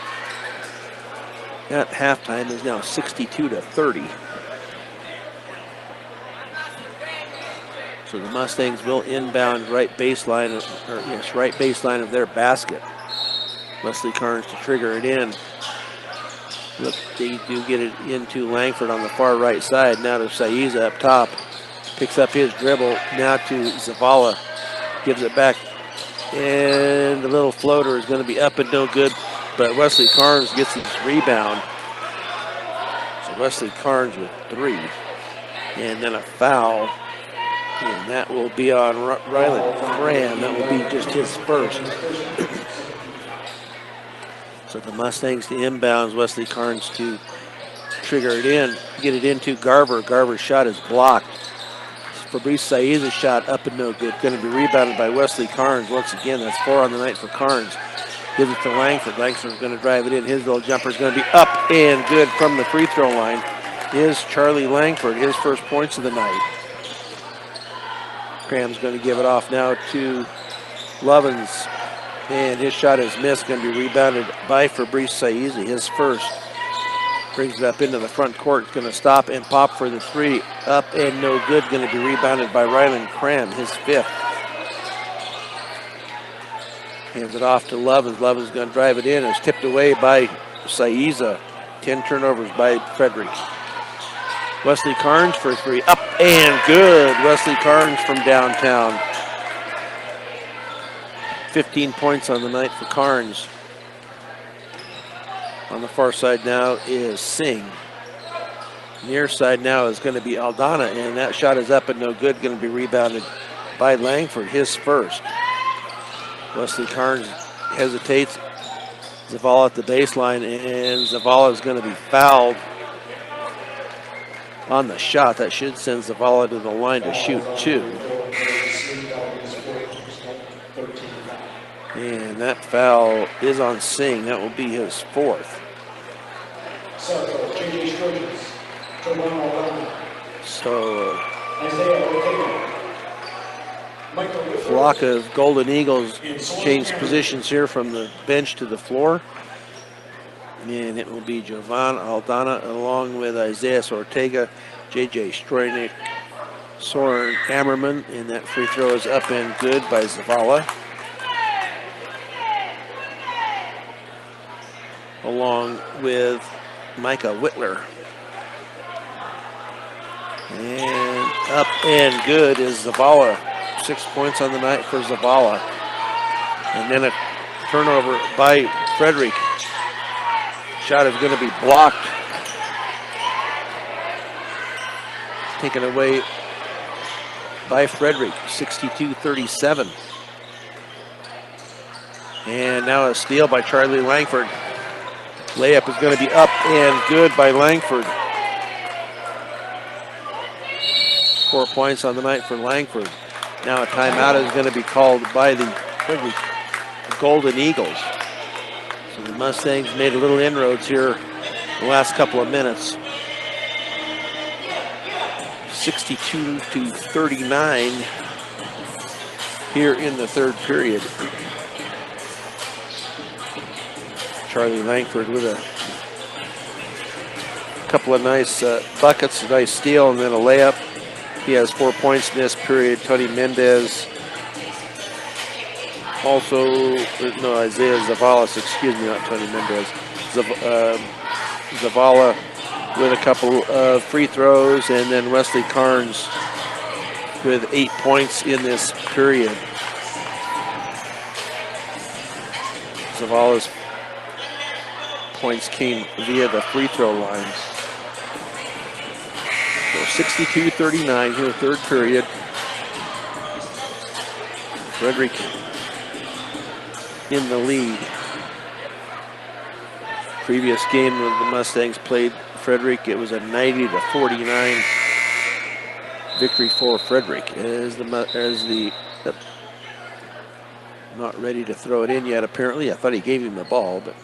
at halftime. Is now 62-30. So the Mustangs will inbound right baseline of their basket. Wesley Carnes to trigger it in. Look, they do get it into Langford on the far right side. Now to Saiza up top. Picks up his dribble. Now to Zavala. Gives it back. And the little floater is going to be up and no good. But Wesley Carnes gets his rebound. So Wesley Carnes with 3. And then a foul. And that will be on Ryland Cram. That will be just his first. So the Mustangs to inbounds. Wesley Carnes to trigger it in. Get it into Garver. Garver's shot is blocked. Fabrice Saiza's shot up and no good. Going to be rebounded by Wesley Carnes. Once again, that's 4 on the night for Carnes. Gives it to Langford. Langford's going to drive it in. His little jumper is going to be up and good from the free throw line. Is Charlie Langford, his first points of the night. Cram's going to give it off now to Lovins. And his shot is missed. Going to be rebounded by Fabrice Saiza, his first. Brings it up into the front court. Going to stop and pop for the three. Up and no good. Going to be rebounded by Rylan Cram, his fifth. Hands it off to Lovins. Lovins going to drive it in. It's tipped away by Saiza. 10 turnovers by Frederick. Wesley Carnes for three. Up and good. Wesley Carnes from downtown. 15 points on the night for Carnes. On the far side now is Singh. Near side now is going to be Aldana, and that shot is up and no good. Going to be rebounded by Langford, his first. Wesley Carnes hesitates. Zavala at the baseline, and Zavala is going to be fouled on the shot. That should send Zavala to the line to shoot two. And that foul is on Singh. That will be his fourth. So, flock of Golden Eagles change positions here from the bench to the floor. And it will be Jovan Aldana along with Isaiah Ortega, JJ Stroynick, Soren Hammerman, and that free throw is up and good by Zavala. Along with Micah Whitler. And up and good is Zavala. 6 points on the night for Zavala. And then a turnover by Frederick. Shot is going to be blocked. Taken away by Frederick, 62-37. And now a steal by Charlie Langford. Layup is going to be up and good by Langford. 4 points on the night for Langford. Now a timeout is going to be called by the Frederick Golden Eagles. So the Mustangs made a little inroads here the last couple of minutes. 62-39 here in the third period. Charlie Langford with a couple of nice buckets, a nice steal, and then a layup. He has 4 points in this period. Tony Mendez. Also, no, Isaiah Zavalis, excuse me, not Tony Mendez. Zavala with a couple of free throws, and then Wesley Carnes with 8 points in this period. Zavala's points came via the free throw line. So 62-39 here, third period. Frederick in the lead. Previous game when the Mustangs played Frederick, it was a 90-49 victory for Frederick. As the not ready to throw it in yet, apparently. I thought he gave him the ball, but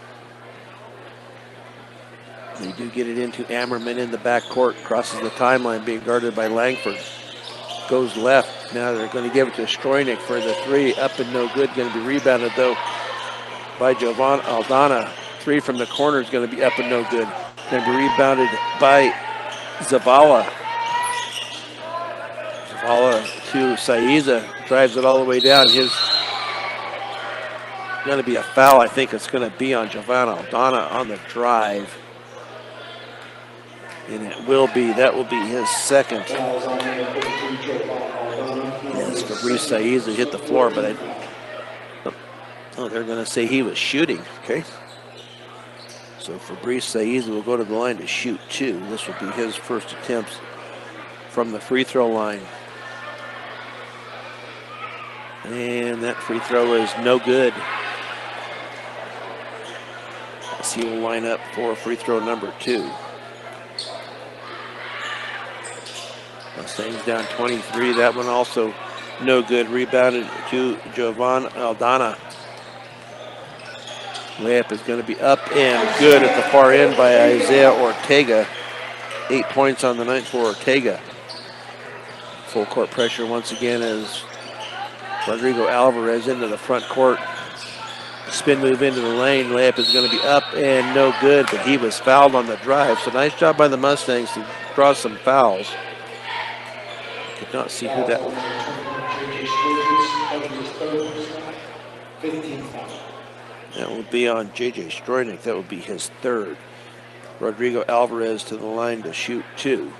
they do get it into Ammerman in the backcourt, crosses the timeline, being guarded by Langford. Goes left. Now they're going to give it to Stroynick for the three. Up and no good. Going to be rebounded, though, by Jovan Aldana. Three from the corner is going to be up and no good. Going to be rebounded by Zavala. Zavala to Saiza. Drives it all the way down. His going to be a foul. I think it's going to be on Jovan Aldana on the drive. And it will be, that will be his second. Yes, Fabrice Saiza hit the floor, but they're going to say he was shooting, okay? So Fabrice Saiza will go to the line to shoot two. This will be his first attempts from the free throw line. And that free throw is no good. As he will line up for free throw number two. Mustangs down 23. That one also no good. Rebounded to Jovan Aldana. Layup is going to be up and good at the far end by Isaiah Ortega. 8 points on the night for Ortega. Full court pressure once again as Rodrigo Alvarez into the front court. Spin move into the lane. Layup is going to be up and no good, but he was fouled on the drive. So nice job by the Mustangs to draw some fouls. Could not see who that was. That would be on J.J. Stroynick. That would be his third. Rodrigo Alvarez to the line to shoot 2.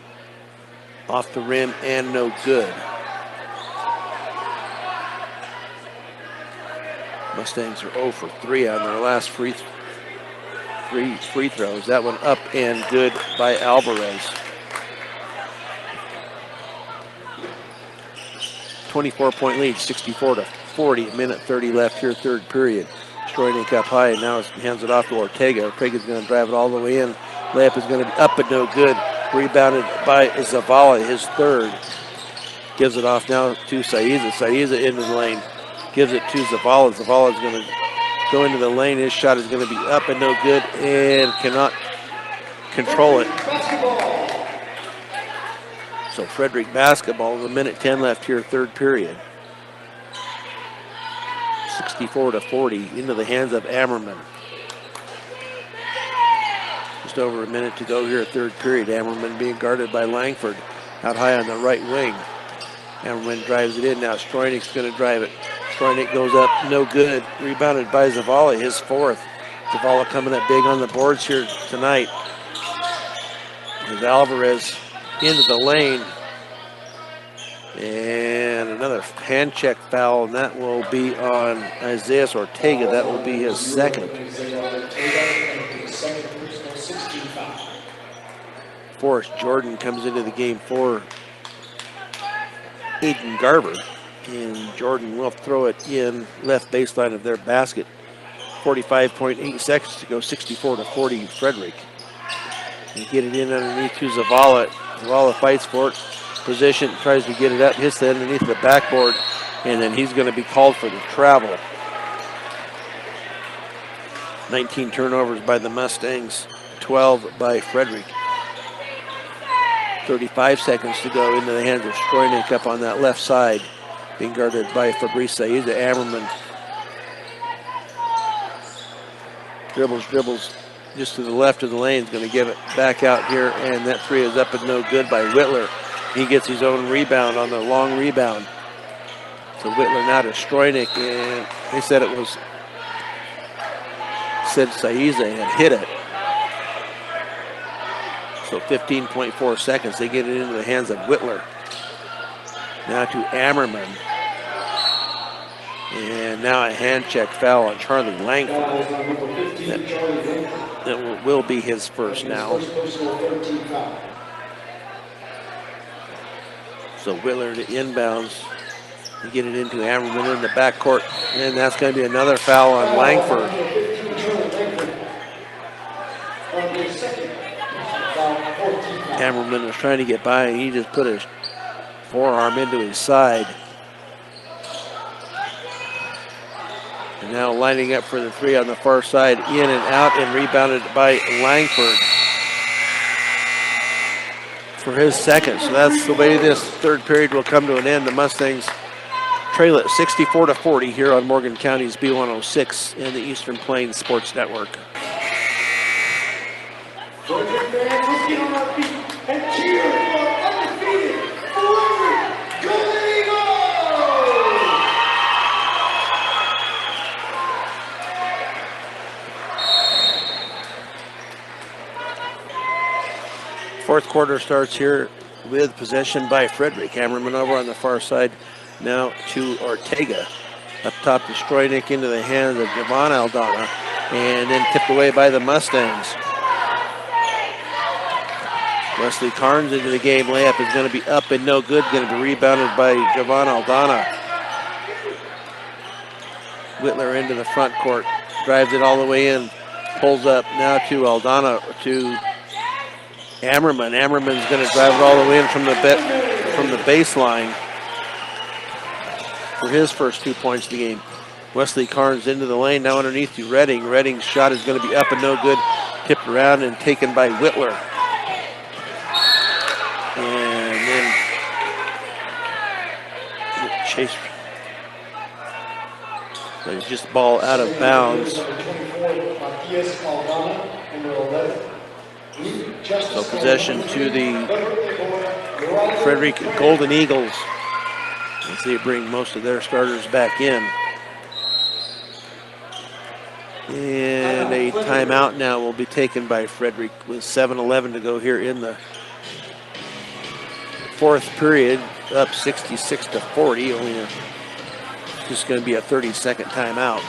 Off the rim and no good. Mustangs are 0 for 3 on their last free throws. That one up and good by Alvarez. 24-point lead, 64-40. Minute 30 left here, third period. Stroynick up high, and now hands it off to Ortega. Ortega's going to drive it all the way in. Layup is going to be up but no good. Rebounded by Zavala, his third. Gives it off now to Saiza. Saiza into the lane. Gives it to Zavala. Zavala's going to go into the lane. His shot is going to be up and no good and cannot control it. So Frederick basketball with a minute 10 left here, third period. 64-40 into the hands of Ammerman. Just over a minute to go here, third period. Ammerman being guarded by Langford out high on the right wing. Ammerman drives it in. Now Stroynick's going to drive it. Stroynick goes up, no good. Rebounded by Zavala, his fourth. Zavala coming up big on the boards here tonight. As Alvarez into the lane. And another hand check foul, and that will be on Isaiah Ortega. That will be his second. Forrest Jordan comes into the game for Aiden Garber. And Jordan will throw it in left baseline of their basket. 45.8 seconds to go, 64-40 Frederick. And get it in underneath to Zavala. Zavala fights for it. Position, tries to get it up, hits it underneath the backboard, and then he's going to be called for the travel. 19 turnovers by the Mustangs, 12 by Frederick. 35 seconds to go into the hands of Stroynick up on that left side, being guarded by Fabrice Saiza. Ammerman dribbles just to the left of the lane, is going to give it back out here, and that three is up and no good by Whitler. He gets his own rebound on the long rebound. So Whitler now to Stroynick, and they said it was, Saiza had hit it. So 15.4 seconds, they get it into the hands of Whitler. Now to Ammerman. And now a hand check foul on Charlie Langford. That will be his first now. So Whitler to inbounds to get it into Ammerman in the backcourt. And that's going to be another foul on Langford. Ammerman was trying to get by, and he just put his forearm into his side. And now lining up for the three on the far side, in and out, and rebounded by Langford for his second. So that's the way this third period will come to an end. The Mustangs trail it 64-40 here on Morgan County's B106 and the Eastern Plains Sports Network. Let's get on our feet and cheer for undefeated Frederick Golden Eagles! Fourth quarter starts here with possession by Frederick. Ammerman over on the far side now to Ortega. Up top to Stroynick into the hands of Javon Aldana, and then tipped away by the Mustangs. Wesley Carnes into the game. Layup is going to be up and no good. Going to be rebounded by Javon Aldana. Whitler into the front court. Drives it all the way in. Pulls up now to Aldana to Ammerman. Ammerman's going to drive it all the way in from the baseline for his first 2 points of the game. Wesley Carnes into the lane. Now underneath to Redding. Redding's shot is going to be up and no good. Tipped around and taken by Whitler. And then Chase But it's just ball out of bounds. So possession to the Frederick Golden Eagles as they bring most of their starters back in. And a timeout now will be taken by Frederick with 7:11 to go here in the fourth period, up 66-40. Only just going to be a 30-second timeout.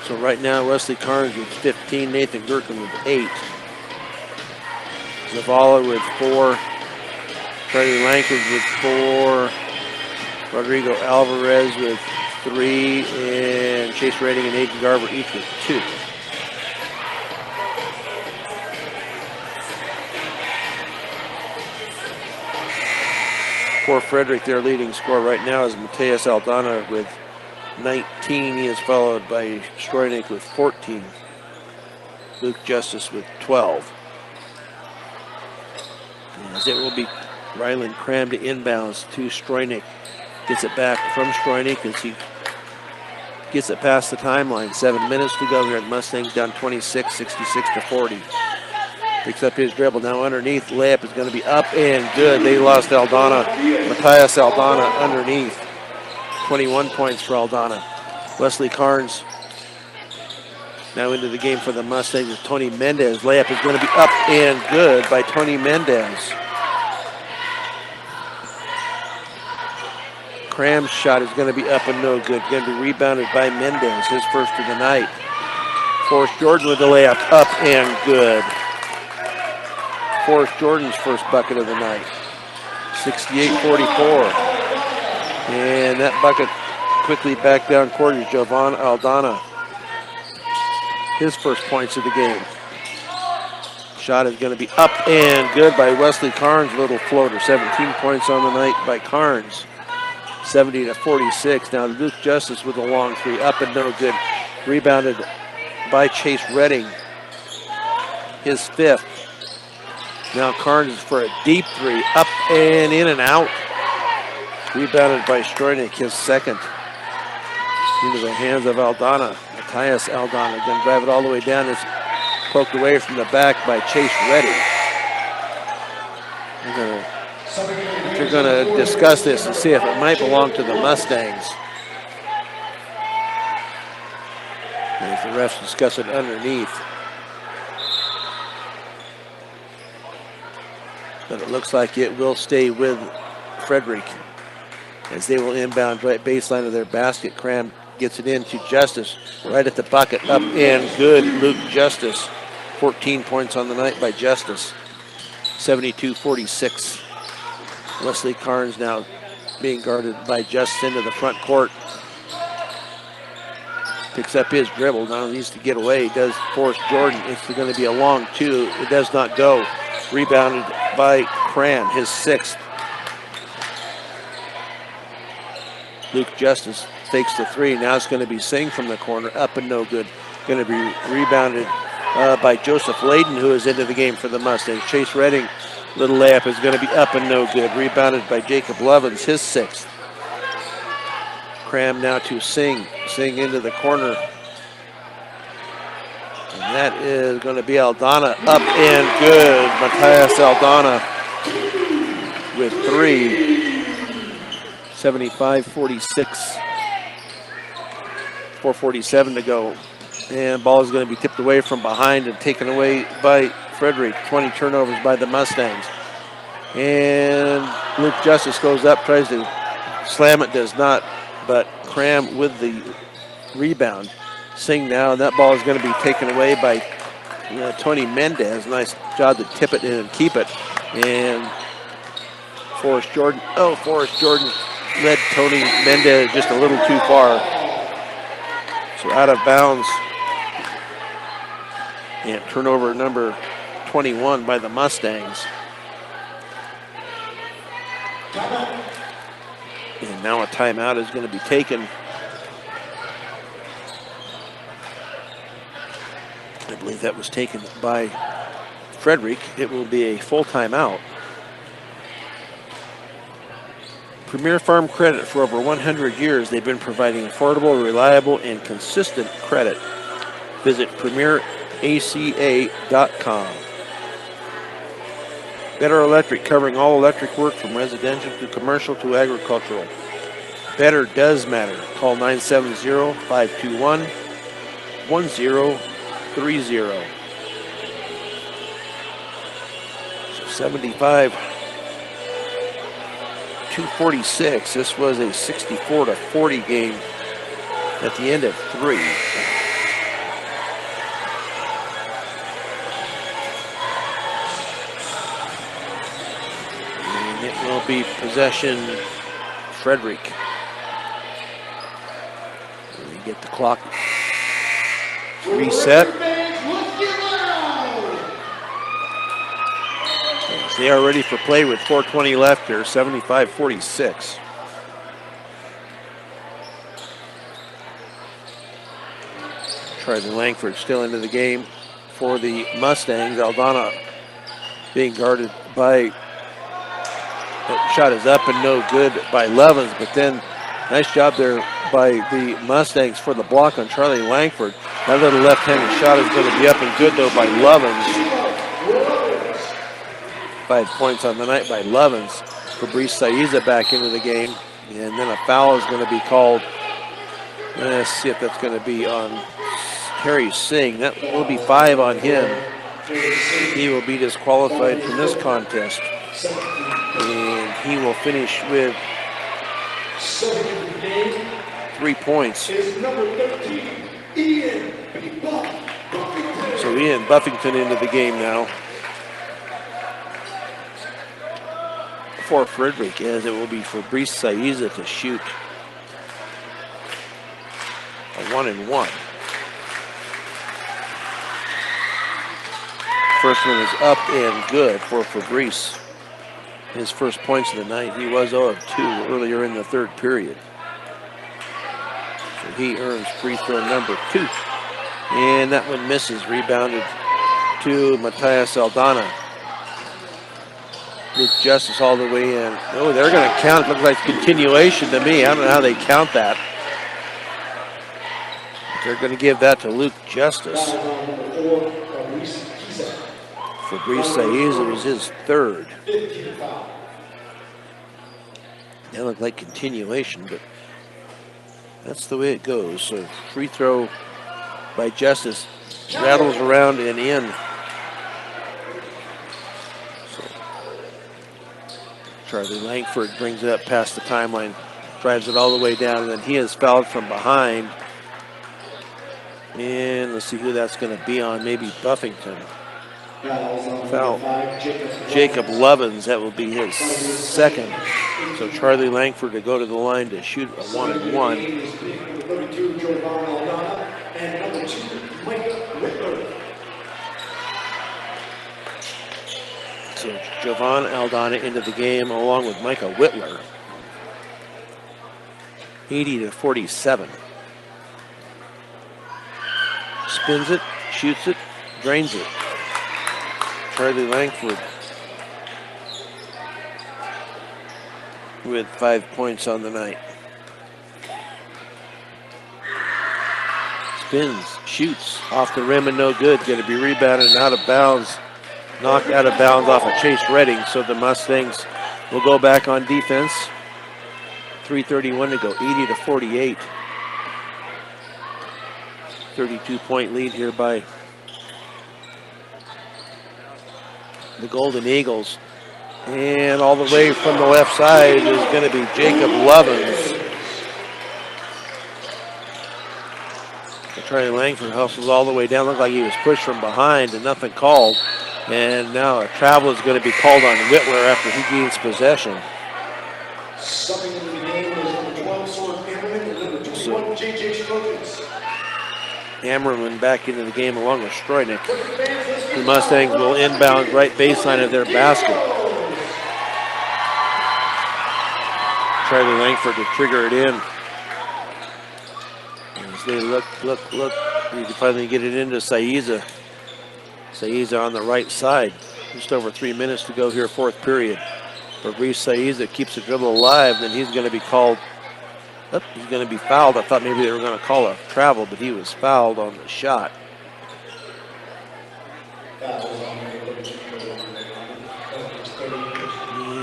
So right now, Wesley Carnes with 15, Nathan Gherkin with 8. Zavala with 4, Freddie Lankers with 4, Rodrigo Alvarez with 3, and Chase Redding and Aiden Garber each with 2. For Frederick, their leading scorer right now is Mateus Aldana with 19. He is followed by Stroynick with 14. Luke Justice with 12. As it will be Ryland Cram to inbounds to Stroynick. Gets it back from Stroynick as he gets it past the timeline. 7 minutes to go here at Mustangs, down 26, 66-40. Picks up his dribble. Now underneath, layup is going to be up and good. They lost Aldana, Matthias Aldana underneath. 21 points for Aldana. Wesley Carnes now into the game for the Mustangs with Tony Mendez. Layup is going to be up and good by Tony Mendez. Cram's shot is going to be up and no good. Going to be rebounded by Mendez, his first of the night. Forrest Jordan with the layup, up and good. Forrest Jordan's first bucket of the night. 68-44. And that bucket quickly back down court is Jovan Aldana. His first points of the game. Shot is going to be up and good by Wesley Carnes, little floater. 17 points on the night by Carnes. 70-46. Now Luke Justice with a long three, up and no good. Rebounded by Chase Redding, his fifth. Now Carnes for a deep three, up and in and out. Rebounded by Stroynick, his second. Into the hands of Aldana. Matthias Aldana going to drive it all the way down. It's poked away from the back by Chase Redding. They're going to discuss this and see if it might belong to the Mustangs. And as the refs discuss it underneath. But it looks like it will stay with Frederick as they will inbound right baseline of their basket. Cram gets it into Justice right at the bucket, up and good. Luke Justice, 14 points on the night by Justice. 72-46. Wesley Carnes now being guarded by Justice into the front court. Picks up his dribble, now needs to get away. Does Forrest Jordan. It's going to be a long two. It does not go. Rebounded by Cram, his sixth. Luke Justice takes the three. Now it's going to be Singh from the corner, up and no good. Going to be rebounded by Joseph Layden, who is into the game for the Mustangs. Chase Redding, little layup is going to be up and no good. Rebounded by Jacob Lovins, his sixth. Cram now to Singh. Singh into the corner. And that is going to be Aldana, up and good. Matthias Aldana with three. 75-46. 4:47 to go. And ball is going to be tipped away from behind and taken away by Frederick. 20 turnovers by the Mustangs. And Luke Justice goes up, tries to slam it, does not. But Cram with the rebound. Singh now, and that ball is going to be taken away by Tony Mendez. Nice job to tip it in and keep it. And Forrest Jordan led Tony Mendez just a little too far. So out of bounds. And turnover number 21 by the Mustangs. And now a timeout is going to be taken. I believe that was taken by Frederick. It will be a full timeout. Premier Farm Credit. For over 100 years, they've been providing affordable, reliable, and consistent credit. Visit premieraca.com. Better Electric, covering all electric work from residential to commercial to agricultural. Better does matter. Call 970-521-1030. So 75-246. This was a 64-40 game at the end of 3. And it will be possession Frederick. We get the clock reset. As they are ready for play with 4:20 left here, 75-46. Charlie Langford still into the game for the Mustangs. Aldana being guarded by, that shot is up and no good by Levens, but then nice job there by the Mustangs for the block on Charlie Langford. That little left-handed shot is going to be up and good though by Levens. 5 points on the night by Levens. Fabrice Saiza back into the game, and then a foul is going to be called. Let's see if that's going to be on Harry Singh. That will be 5 on him. He will be disqualified from this contest. And he will finish with 3 points. So Ian Buffington into the game now for Frederick, as it will be Fabrice Saiza to shoot a 1-and-1. First one is up and good for Fabrice. His first points of the night. He was 0 of 2 earlier in the third period. So he earns free throw number 2. And that one misses. Rebounded to Matthias Aldana. Luke Justice all the way in. Oh, they're going to count. It looks like continuation to me. I don't know how they count that. They're going to give that to Luke Justice. Fabrice Saiza was his third. That looked like continuation, but that's the way it goes. So free throw by Justice, rattles around and in. So Charlie Langford brings it up past the timeline, drives it all the way down, and then he is fouled from behind. And let's see who that's going to be on. Maybe Buffington. Foul. Jacob Levens, that will be his second. So Charlie Langford to go to the line to shoot a 1-and-1. So Jovan Aldana into the game along with Micah Whitler. 80-47. Spins it, shoots it, drains it. Charlie Langford with 5 points on the night. Spins, shoots, off the rim and no good. Going to be rebounded and out of bounds. Knocked out of bounds off of Chase Redding. So the Mustangs will go back on defense. 3:31 to go, 80-48. 32-point lead here by the Golden Eagles. And all the way from the left side is going to be Jacob Levens. Charlie Langford hustles all the way down. Looked like he was pushed from behind and nothing called. And now a travel is going to be called on Whitler after he gains possession. Subbing into the game was number 12, Sword Ammerman, and number 21, J.J. Strokens. Ammerman back into the game along with Stroynick. The Mustangs will inbound right baseline of their basket. Charlie Langford to trigger it in. As they look. You can finally get it into Saiza. Saiza on the right side. Just over 3 minutes to go here, fourth period. Fabrice Saiza keeps the dribble alive, then he's going to be called. Oh, he's going to be fouled. I thought maybe they were going to call a travel, but he was fouled on the shot.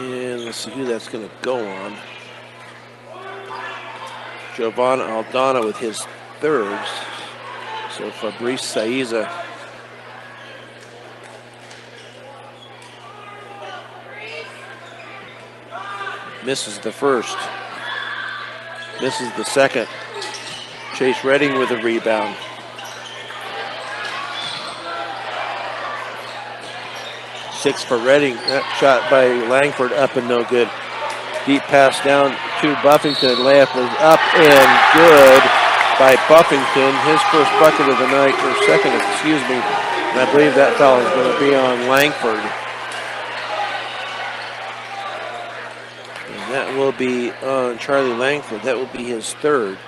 And let's see who that's going to go on. Giovanna Aldana with his third. So Fabrice Saiza misses the first. Misses the second. Chase Redding with a rebound. Six for Redding. That shot by Langford up and no good. Deep pass down to Buffington. Layup was up and good by Buffington. His first bucket of the night, or second, excuse me. And I believe that foul is going to be on Langford. And that will be on Charlie Langford. That will be his third.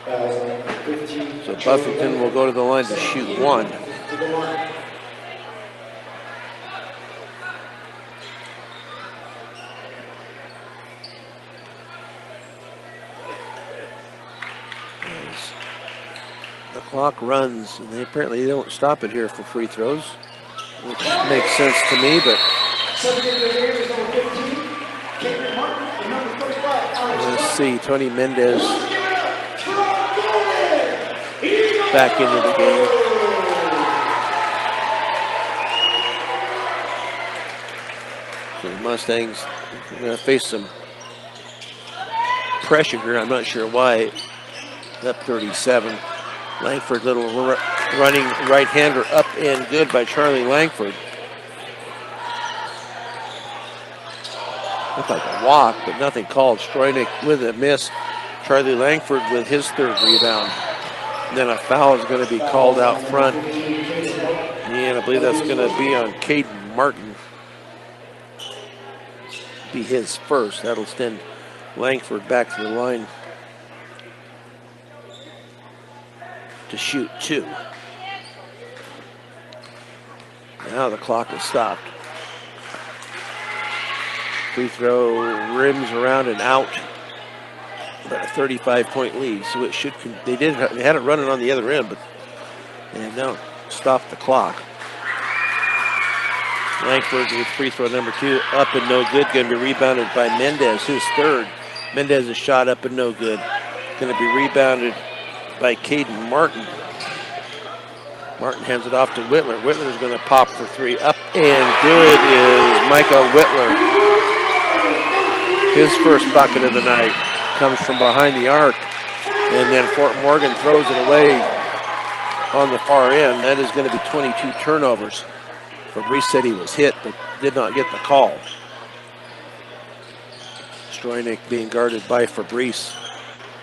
So Buffington will go to the line to shoot one. The clock runs, and they apparently don't stop it here for free throws, which makes sense to me, but let's see, Tony Mendez back into the game. So the Mustangs are going to face some pressure here. I'm not sure why. Up 37. Langford, little running right-hander up and good by Charlie Langford. Looked like a walk, but nothing called. Stroynick with a miss. Charlie Langford with his third rebound. And then a foul is going to be called out front. And I believe that's going to be on Caden Martin. Be his first. That'll send Langford back to the line to shoot two. Now the clock is stopped. Free throw rims around and out. About a 35-point lead, so it should. They had it running on the other end, but they have now stopped the clock. Langford with free throw number two, up and no good. Going to be rebounded by Mendez, his third. Mendez's shot up and no good. Going to be rebounded by Caden Martin. Martin hands it off to Whitler. Whitler is going to pop for three. Up and good is Micah Whitler. His first bucket of the night comes from behind the arc. And then Fort Morgan throws it away on the far end. That is going to be 22 turnovers. Fabrice said he was hit, but did not get the call. Stroynick being guarded by Fabrice.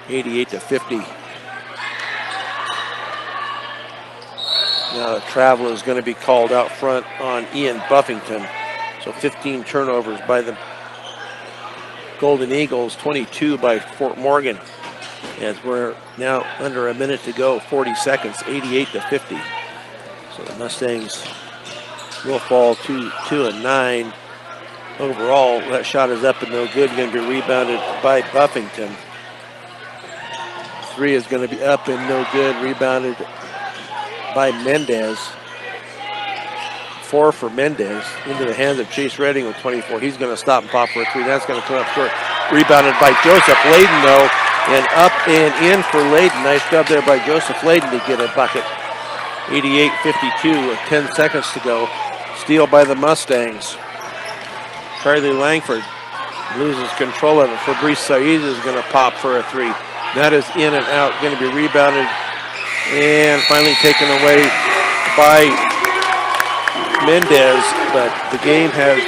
88-50. Now the travel is going to be called out front on Ian Buffington. So 15 turnovers by the Golden Eagles, 22 by Fort Morgan. As we're now under a minute to go, 40 seconds, 88-50. So the Mustangs will fall to 2-9. Overall, that shot is up and no good. Going to be rebounded by Buffington. Three is going to be up and no good. Rebounded by Mendez. Four for Mendez into the hands of Chase Redding with 24. He's going to stop and pop for a three. That's going to come up short. Rebounded by Joseph Layden, though. And up and in for Layden. Nice job there by Joseph Layden to get a bucket. 88-52 with 10 seconds to go. Steal by the Mustangs. Charlie Langford loses control of it. Fabrice Saiza is going to pop for a three. That is in and out. Going to be rebounded and finally taken away by Mendez. But the game has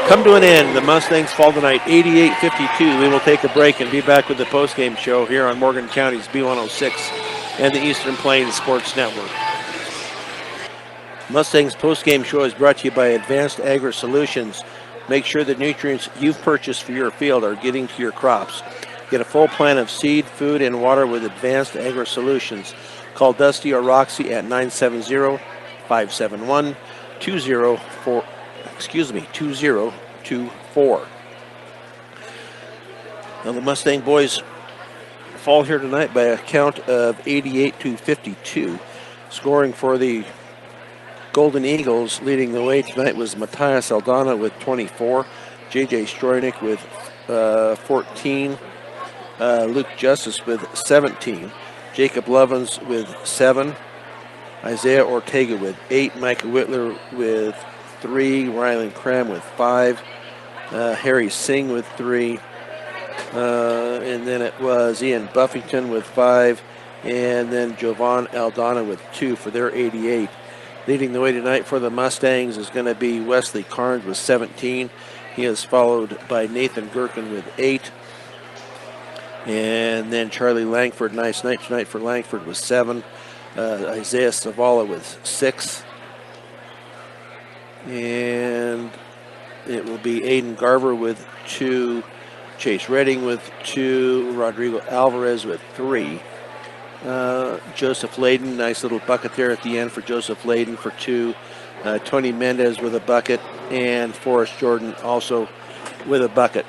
come to an end. The Mustangs fall tonight 88-52. We will take a break and be back with the postgame show here on Morgan County's B106 and the Eastern Plains Sports Network. Mustangs postgame show is brought to you by Advanced Agri Solutions. Make sure the nutrients you've purchased for your field are getting to your crops. Get a full plan of seed, food, and water with Advanced Agri Solutions. Call Dusty or Roxy at 970-571-2024. 4. Now the Mustang boys fall here tonight by a count of 88-52. Scoring for the Golden Eagles, leading the way tonight, was Matthias Aldana with 24, J.J. Stroynick with 14, Luke Justice with 17, Jacob Lovins with 7, Isaiah Ortega with 8, Micah Whitler with 3, Rylan Cram with 5, Harry Singh with 3, and then it was Ian Buffington with 5, and then Jovan Aldana with 2 for their 88. Leading the way tonight for the Mustangs is going to be Wesley Carnes with 17. He is followed by Nathan Gherkin with 8. And then Charlie Langford, nice night tonight for Langford with 7. Isaiah Savala with 6. And it will be Aiden Garver with 2. Chase Redding with 2. Rodrigo Alvarez with 3. Joseph Layden, nice little bucket there at the end for Joseph Layden for 2. Tony Mendez with a bucket, and Forrest Jordan also with a bucket.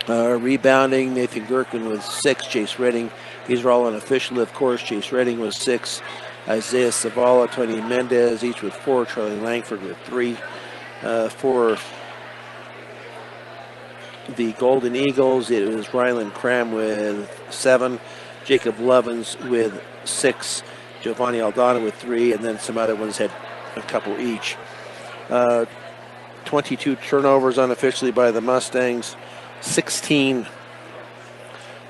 Rebounding, Nathan Gherkin with 6. Chase Redding, these are all unofficial, of course. Chase Redding with 6. Isaiah Savala, Tony Mendez, each with 4. Charlie Langford with 3. For the Golden Eagles, it was Rylan Cram with 7. Jacob Lovins with 6, Giovanni Aldana with 3, and then some other ones had a couple each. 22 turnovers unofficially by the Mustangs, 16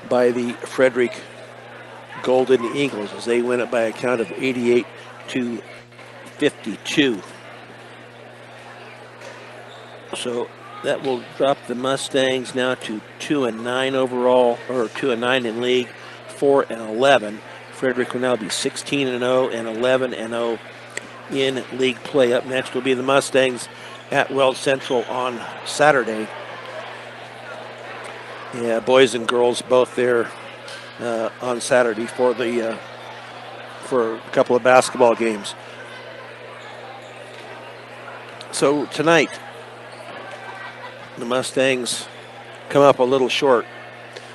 by the Frederick Golden Eagles as they win it by a count of 88-52. So that will drop the Mustangs now to 2-9 overall, or 2-9 in league. 4-11. Frederick will now be 16-0 and 11-0 in league play. Up next will be the Mustangs at Weld Central on Saturday. Yeah, boys and girls both there on Saturday for a couple of basketball games. So tonight, the Mustangs come up a little short.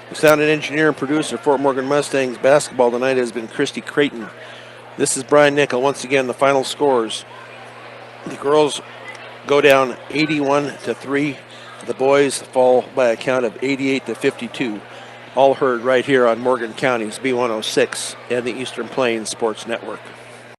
The sound and engineer and producer for Fort Morgan Mustangs basketball tonight has been Christy Creighton. This is Brian Nickel. Once again, the final scores. The girls go down 81-3. The boys fall by a count of 88-52. All heard right here on Morgan County's B106 and the Eastern Plains Sports Network.